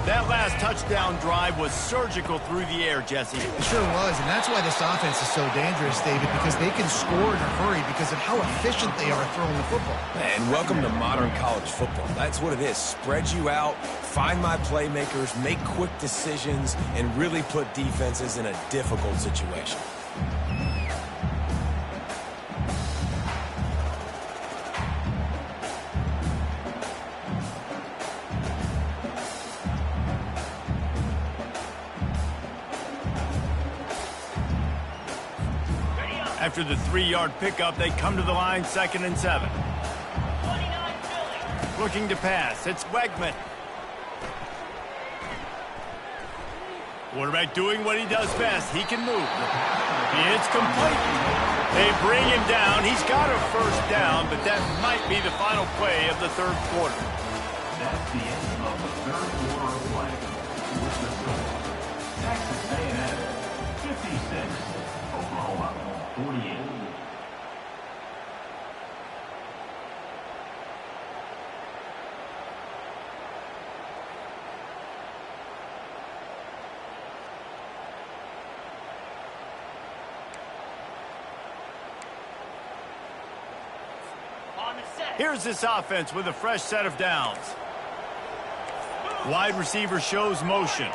That last touchdown drive was surgical through the air, Jesse. it sure was, and that's why this offense is so dangerous, David, because they can score in a hurry because of how efficient they are throwing the football. And welcome to modern college football. That's what it is. Spread you out, find my playmakers, make quick decisions, and really put defenses in a difficult situation. After the 3-yard pickup, they come to the line, 2nd and 7. Looking to pass. It's Wegman. Quarterback doing what he does best. He can move. It's complete. They bring him down. He's got a first down, but that might be the final play of the third quarter. That's the end of the third quarter of play. With the score, Texas A&M 56, 48. Here's this offense with a fresh set of downs. Wide receiver shows motion.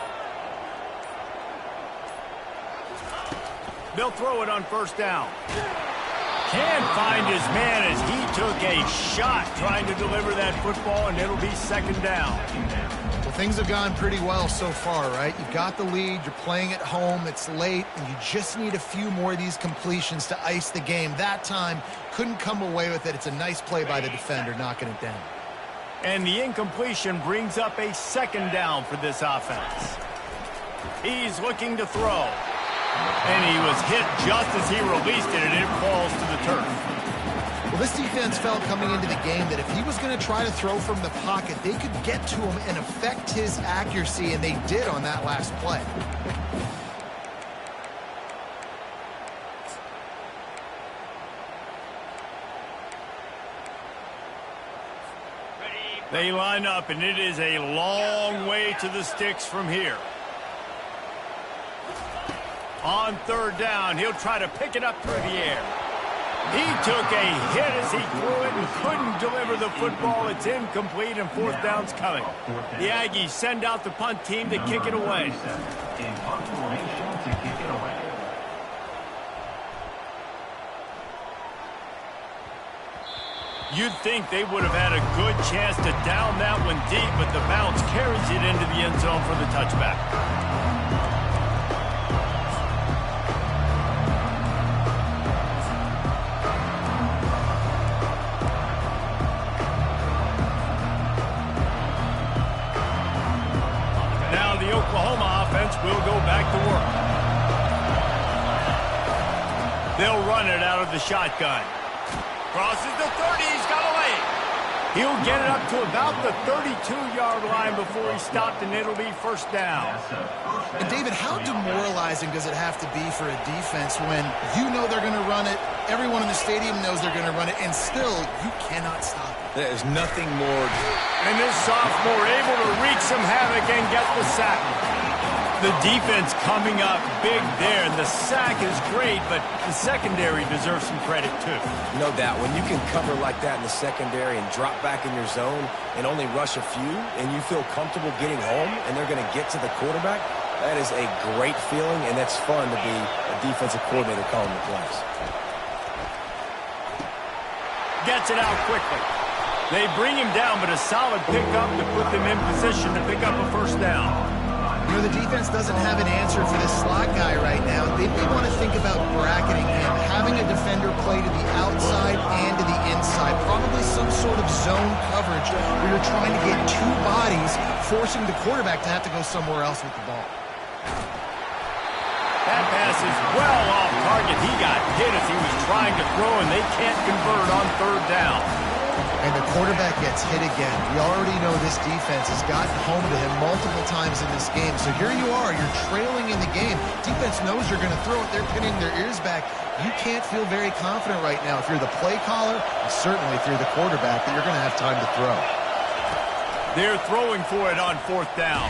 They'll throw it on first down. Can't find his man as he took a shot trying to deliver that football, and it'll be second down. Well, things have gone pretty well so far, right? You've got the lead, you're playing at home, it's late, and you just need a few more of these completions to ice the game. That time, couldn't come away with it. It's a nice play by the defender, knocking it down. And the incompletion brings up a second down for this offense. He's looking to throw. And he was hit just as he released it, and it falls to the turf. Well, this defense felt coming into the game that if he was going to try to throw from the pocket, they could get to him and affect his accuracy, and they did on that last play. They line up, and it is a long way to the sticks from here. On third down, he'll try to pick it up through the air. He took a hit as he threw it and couldn't deliver the football. It's incomplete, and fourth down's coming. The Aggies send out the punt team to kick it away. In punt formation to kick it away. You'd think they would have had a good chance to down that one deep, but the bounce carries it into the end zone for the touchback. Now the Oklahoma offense will go back to work. They'll run it out of the shotgun. Crosses the 30, he's got away. He'll get it up to about the 32-yard line before he stopped, and it'll be first down. And David, how demoralizing does it have to be for a defense when you know they're going to run it, everyone in the stadium knows they're going to run it, and still you cannot stop it? There's nothing more. And this sophomore able to wreak some havoc and get the sack. The defense coming up big there, and the sack is great, but the secondary deserves some credit too. No doubt. When you can cover like that in the secondary and drop back in your zone and only rush a few, and you feel comfortable getting home and they're going to get to the quarterback, that is a great feeling, and that's fun to be a defensive coordinator calling the plays. Gets it out quickly. They bring him down, but a solid pickup to put them in position to pick up a first down. You know, the defense doesn't have an answer for this slot guy right now. They may want to think about bracketing him, having a defender play to the outside and to the inside. Probably some sort of zone coverage where you're trying to get two bodies, forcing the quarterback to have to go somewhere else with the ball. That pass is well off target. He got hit as he was trying to throw, and they can't convert on third down. And the quarterback gets hit again. We already know this defense has gotten home to him multiple times in this game. So here you are, you're trailing in the game. Defense knows you're going to throw it. They're pinning their ears back. You can't feel very confident right now if you're the play caller, and certainly if you're the quarterback, that you're going to have time to throw. They're throwing for it on fourth down.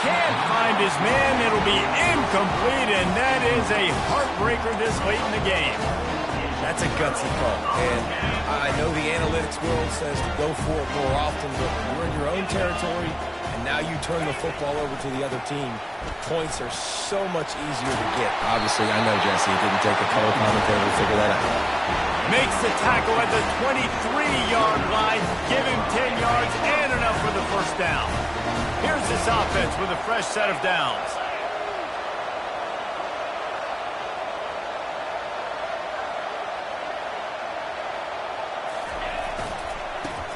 Can't find his man. It'll be incomplete, and that is a heartbreaker this late in the game. That's a gutsy call, and I know the analytics world says to go for it more often, but you're in your own territory, and now you turn the football over to the other team. Points are so much easier to get. Obviously, I know, Jesse, it didn't take a color commentator to figure that out. Makes the tackle at the 23-yard line. Give him 10 yards and enough for the first down. Here's this offense with a fresh set of downs.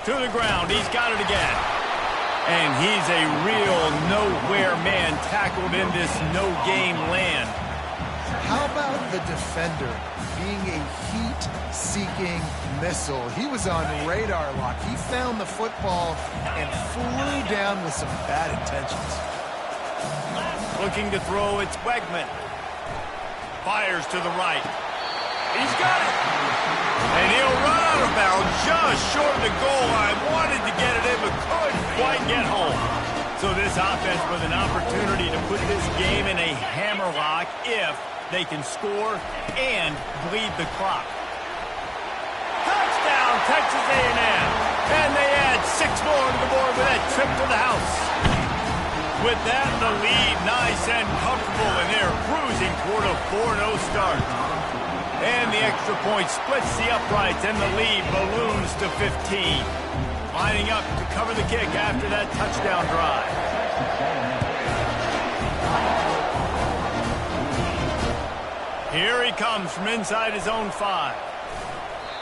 To the ground, he's got it again. And he's a real nowhere man tackled in this no-game land. How about the defender being a heat-seeking missile? He was on radar lock. He found the football and flew down with some bad intentions. Looking to throw, it's Wegman. Fires to the right. He's got it. And he'll run out of bounds just short of the goal line. Wanted to get it in, but couldn't quite get home. So this offense with an opportunity to put this game in a hammerlock if they can score and bleed the clock. Touchdown, Texas A&M. And they add 6 more to the board with that trip to the house. With that, the lead nice and comfortable, and they're cruising toward a 4-0 start. And the extra point splits the uprights, and the lead balloons to 15. Lining up to cover the kick after that touchdown drive. Here he comes from inside his own 5.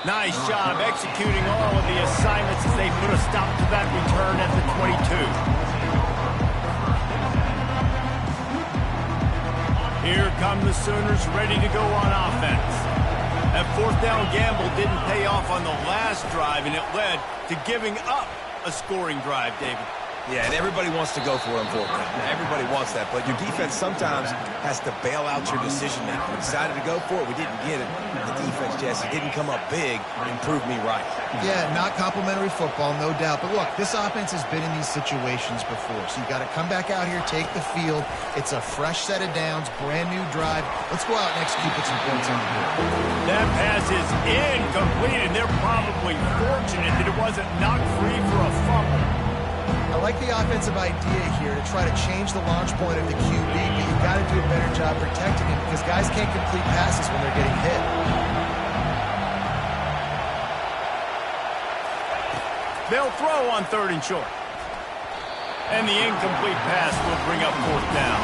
Nice job executing all of the assignments as they put a stop to that return at the 22. Here come the Sooners ready to go on offense. That 4th down gamble didn't pay off on the last drive, and it led to giving up a scoring drive, David. Yeah, and everybody wants to go for it on 4th down. Everybody wants that, but your defense sometimes has to bail out your decision now. We decided to go for it. We didn't get it. The defense, Jesse, didn't come up big and prove me right. Yeah, not complimentary football, no doubt. But look, this offense has been in these situations before, so you got to come back out here, take the field. It's a fresh set of downs, brand new drive. Let's go out and execute with some points on the board. That pass is incomplete, and they're probably fortunate that it wasn't knocked free for a fumble. I like the offensive idea here to try to change the launch point of the QB, but you got to do a better job protecting him because guys can't complete passes when they're getting hit. They'll throw on 3rd and short. And the incomplete pass will bring up 4th down.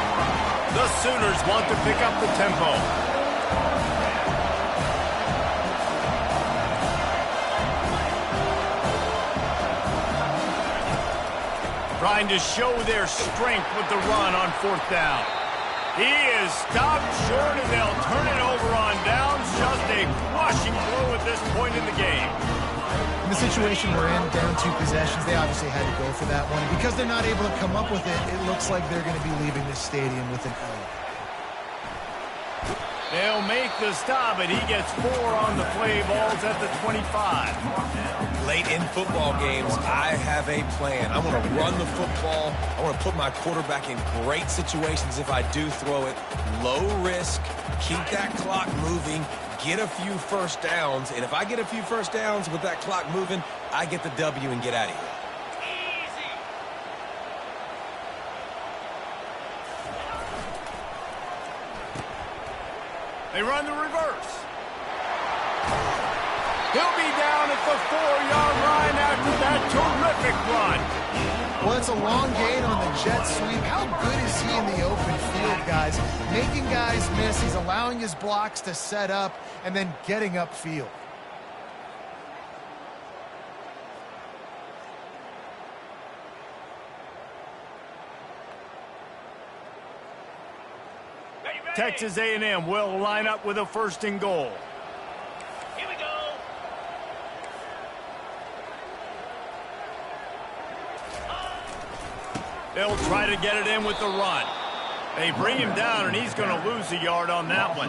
The Sooners want to pick up the tempo. Trying to show their strength with the run on 4th down. He is stopped short, and they'll turn it over on downs. Just a crushing blow at this point in the game. In the situation we're in, down 2 possessions, they obviously had to go for that one. And because they're not able to come up with it, it looks like they're going to be leaving this stadium with an L. They'll make the stop, and he gets 4 on the play balls at the 25. Late in football games, I have a plan. I want to run the football. I want to put my quarterback in great situations if I do throw it. Low risk, keep that clock moving, get a few first downs. And if I get a few first downs with that clock moving, I get the W and get out of here. They run the reverse. He'll be down at the 4-yard line after that terrific run. Well, it's a long gain on the jet sweep. How good is he in the open field, guys? Making guys miss. He's allowing his blocks to set up and then getting upfield. Texas A&M will line up with a 1st and goal. Here we go. They'll try to get it in with the run. They bring him down, and he's going to lose a yard on that one.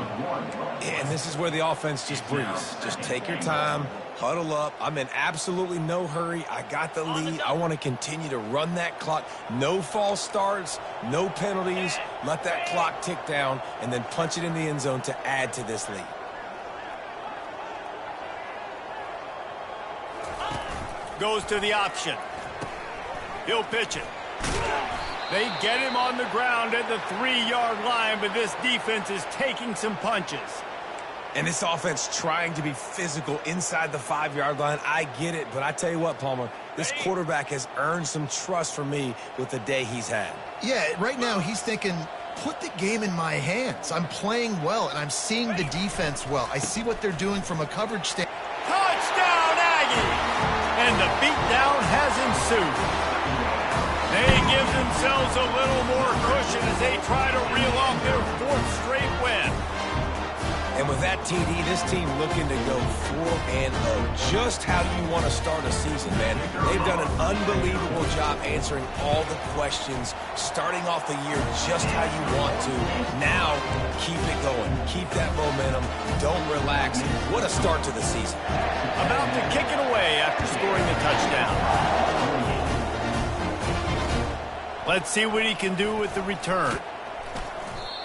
Yeah, and this is where the offense just breathes. Just take your time, huddle up. I'm in absolutely no hurry. I got the lead. I want to continue to run that clock. No false starts, no penalties. Let that clock tick down, and then punch it in the end zone to add to this lead. Goes to the option. He'll pitch it. They get him on the ground at the 3-yard line, but this defense is taking some punches. And this offense trying to be physical inside the 5-yard line. I get it, but I tell you what, Palmer, this quarterback has earned some trust from me with the day he's had. Yeah, right now he's thinking, put the game in my hands. I'm playing well, and I'm seeing the defense well. I see what they're doing from a coverage standpoint. Touchdown, Aggie! And the beatdown has ensued. They give themselves a little more cushion as they try to reel off their 4th straight win. And with that TD, this team looking to go 4-0. Just how you want to start a season, man. They've done an unbelievable job answering all the questions, starting off the year just how you want to. Now, keep it going. Keep that momentum. Don't relax. What a start to the season. About to kick it away after scoring the touchdown. Let's see what he can do with the return.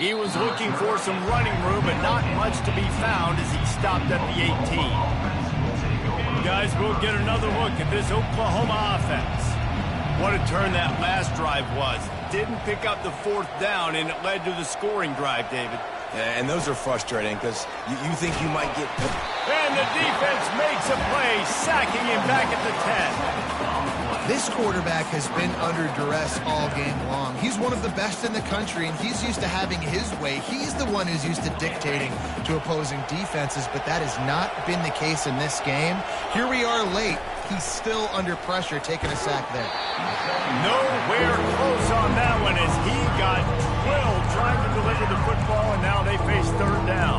He was looking for some running room, but not much to be found as he stopped at the 18. Guys, we'll get another look at this Oklahoma offense. What a turn that last drive was. Didn't pick up the 4th down, and it led to the scoring drive, David. Yeah, and those are frustrating because you think you might get... And the defense makes a play, sacking him back at the 10. This quarterback has been under duress all game long. He's one of the best in the country, and he's used to having his way. He's the one who's used to dictating to opposing defenses, but that has not been the case in this game. Here we are late. He's still under pressure, taking a sack there. Nowhere close on that one as he got drilled trying to deliver the football, and now they face 3rd down.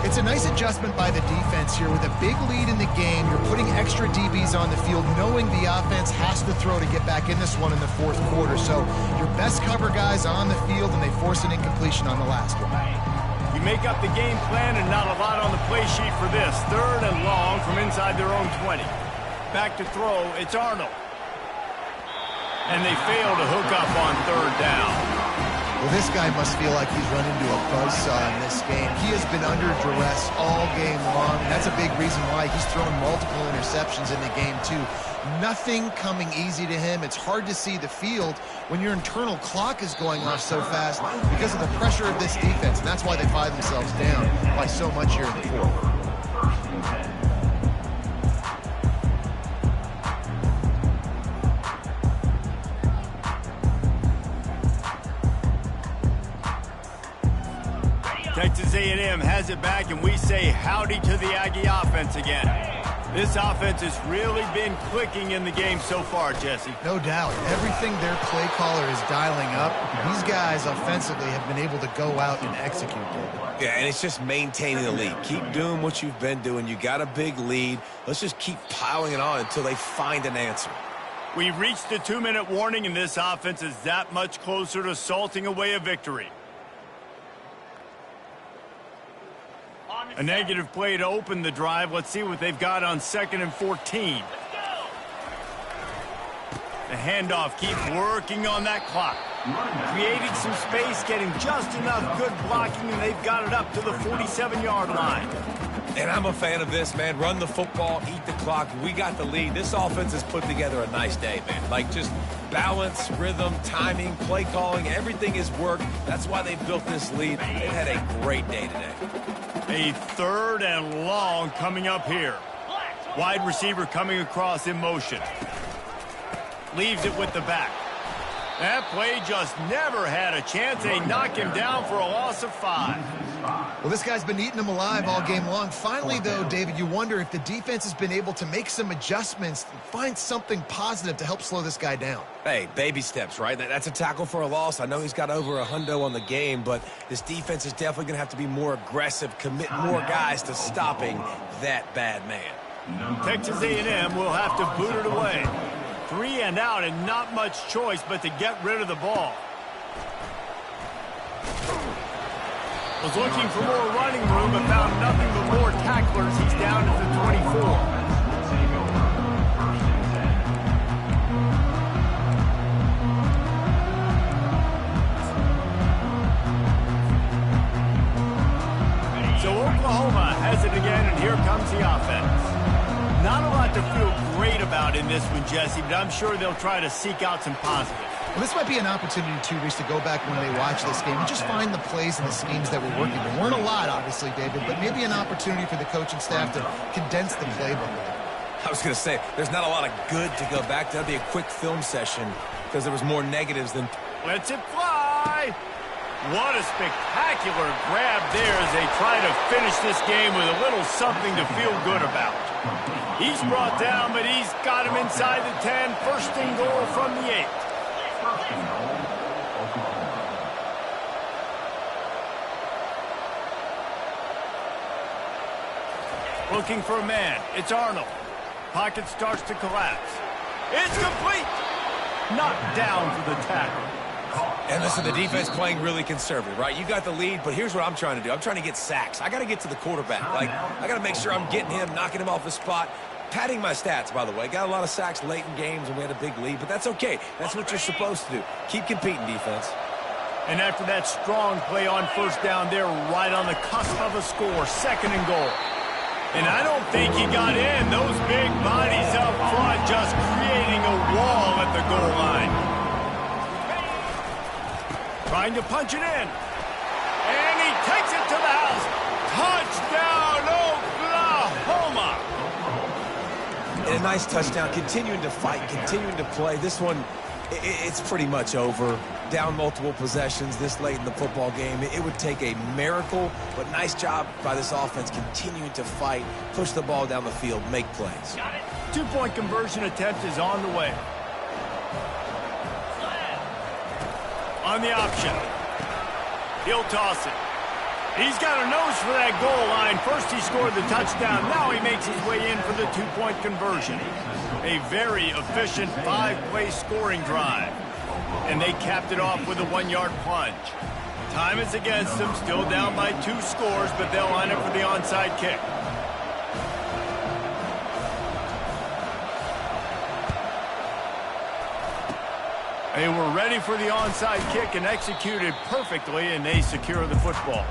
It's a nice adjustment by the defense here. With a big lead in the game, you're putting extra DBs on the field, knowing the offense has to throw to get back in this one in the 4th quarter. So your best cover guys on the field, and they force an incompletion on the last one. You make up the game plan and not a lot on the play sheet for this. 3rd and long from inside their own 20. Back to throw, it's Arnold. And they fail to hook up on 3rd down. Well, this guy must feel like he's run into a buzzsaw in this game. He has been under duress all game long, and that's a big reason why he's thrown multiple interceptions in the game, too. Nothing coming easy to him. It's hard to see the field when your internal clock is going off so fast because of the pressure of this defense, and that's why they find themselves down by so much here in the 4th. Texas A&M has it back, and we say howdy to the Aggie offense again. This offense has really been clicking in the game so far, Jesse. No doubt. Everything their play caller is dialing up, these guys offensively have been able to go out and execute, David. Yeah, and it's just maintaining the lead. Keep doing what you've been doing. You got a big lead. Let's just keep piling it on until they find an answer. We've reached the 2-minute warning, and this offense is that much closer to salting away a victory. A negative play to open the drive. Let's see what they've got on 2nd and 14. The handoff keeps working on that clock. Creating some space, getting just enough good blocking, and they've got it up to the 47-yard line. And I'm a fan of this, man. Run the football, eat the clock. We got the lead. This offense has put together a nice day, man. Like, just balance, rhythm, timing, play calling, everything has worked. That's why they built this lead. They've had a great day today. A 3rd and long coming up here. Wide receiver coming across in motion. Leaves it with the back. That play just never had a chance. They knock him down for a loss of 5. Well, this guy's been eating them alive all game long. Finally, though, David, you wonder if the defense has been able to make some adjustments, find something positive to help slow this guy down. Hey, baby steps, right? That's a tackle for a loss. I know he's got over $100 on the game, but this defense is definitely going to have to be more aggressive, commit more guys to stopping that bad man. Texas A&M will have to boot it away. 3 and out, and not much choice but to get rid of the ball. Was looking for more running room, but found nothing but more tacklers. He's down at the 24. So Oklahoma has it again, and here comes the offense. Not a lot to feel great about in this one, Jesse, but I'm sure they'll try to seek out some positives. Well, this might be an opportunity, too, Reese, to go back when they watch this game and just find the plays and the schemes that were working. There weren't a lot, obviously, David, but maybe an opportunity for the coaching staff to condense the playbook. I was going to say, there's not a lot of good to go back to. That'd be a quick film session because there was more negatives than... Lets it fly! What a spectacular grab there as they try to finish this game with a little something to feel good about. He's brought down, but he's got him inside the 10. 1st and goal from the 8. Looking for a man. It's Arnold. Pocket starts to collapse. It's complete. Knocked down for the tackle. And listen, the defense playing really conservative, right? You got the lead, but here's what I'm trying to do. I'm trying to get sacks. I got to get to the quarterback. Like, I got to make sure I'm getting him, knocking him off his spot. Padding my stats, by the way. Got a lot of sacks late in games, and we had a big lead, but that's okay. That's what you're supposed to do. Keep competing, defense. And after that strong play on first down, they're right on the cusp of a score. 2nd and goal. And I don't think he got in. Those big bodies up front just creating a wall at the goal line. Trying to punch it in. And he takes it to the house. Touchdown, Oklahoma! And a nice touchdown. Continuing to fight, continuing to play. This one, it's pretty much over. Down multiple possessions this late in the football game. It would take a miracle, but nice job by this offense continuing to fight, push the ball down the field, make plays. 2-point conversion attempt is on the way. On the option. He'll toss it. He's got a nose for that goal line. First he scored the touchdown. Now he makes his way in for the 2-point conversion. A very efficient 5-play scoring drive. And they capped it off with a 1-yard plunge. Time is against them. Still down by 2 scores, but they'll line up for the onside kick. They were ready for the onside kick and executed perfectly, and they secure the football.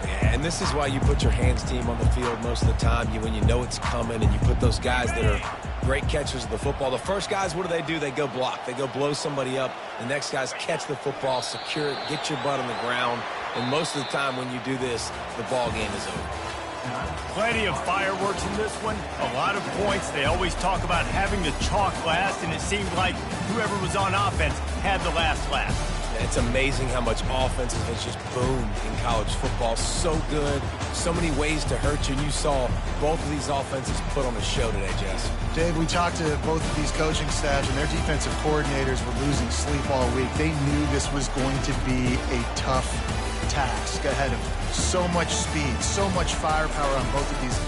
Yeah, and this is why you put your hands team on the field most of the time. When you know it's coming, and you put those guys that are great catchers of the football. The first guys, what do? They go block. They go blow somebody up. The next guys catch the football, secure it, get your butt on the ground. And most of the time when you do this, the ball game is over. Plenty of fireworks in this one. A lot of points. They always talk about having the chalk last, and it seemed like whoever was on offense had the last laugh. It's amazing how much offense has just boomed in college football. So good. So many ways to hurt you. And you saw both of these offenses put on a show today, Jess. Dave, we talked to both of these coaching staffs, and their defensive coordinators were losing sleep all week. They knew this was going to be a tough task ahead of them. So much speed, so much firepower on both of these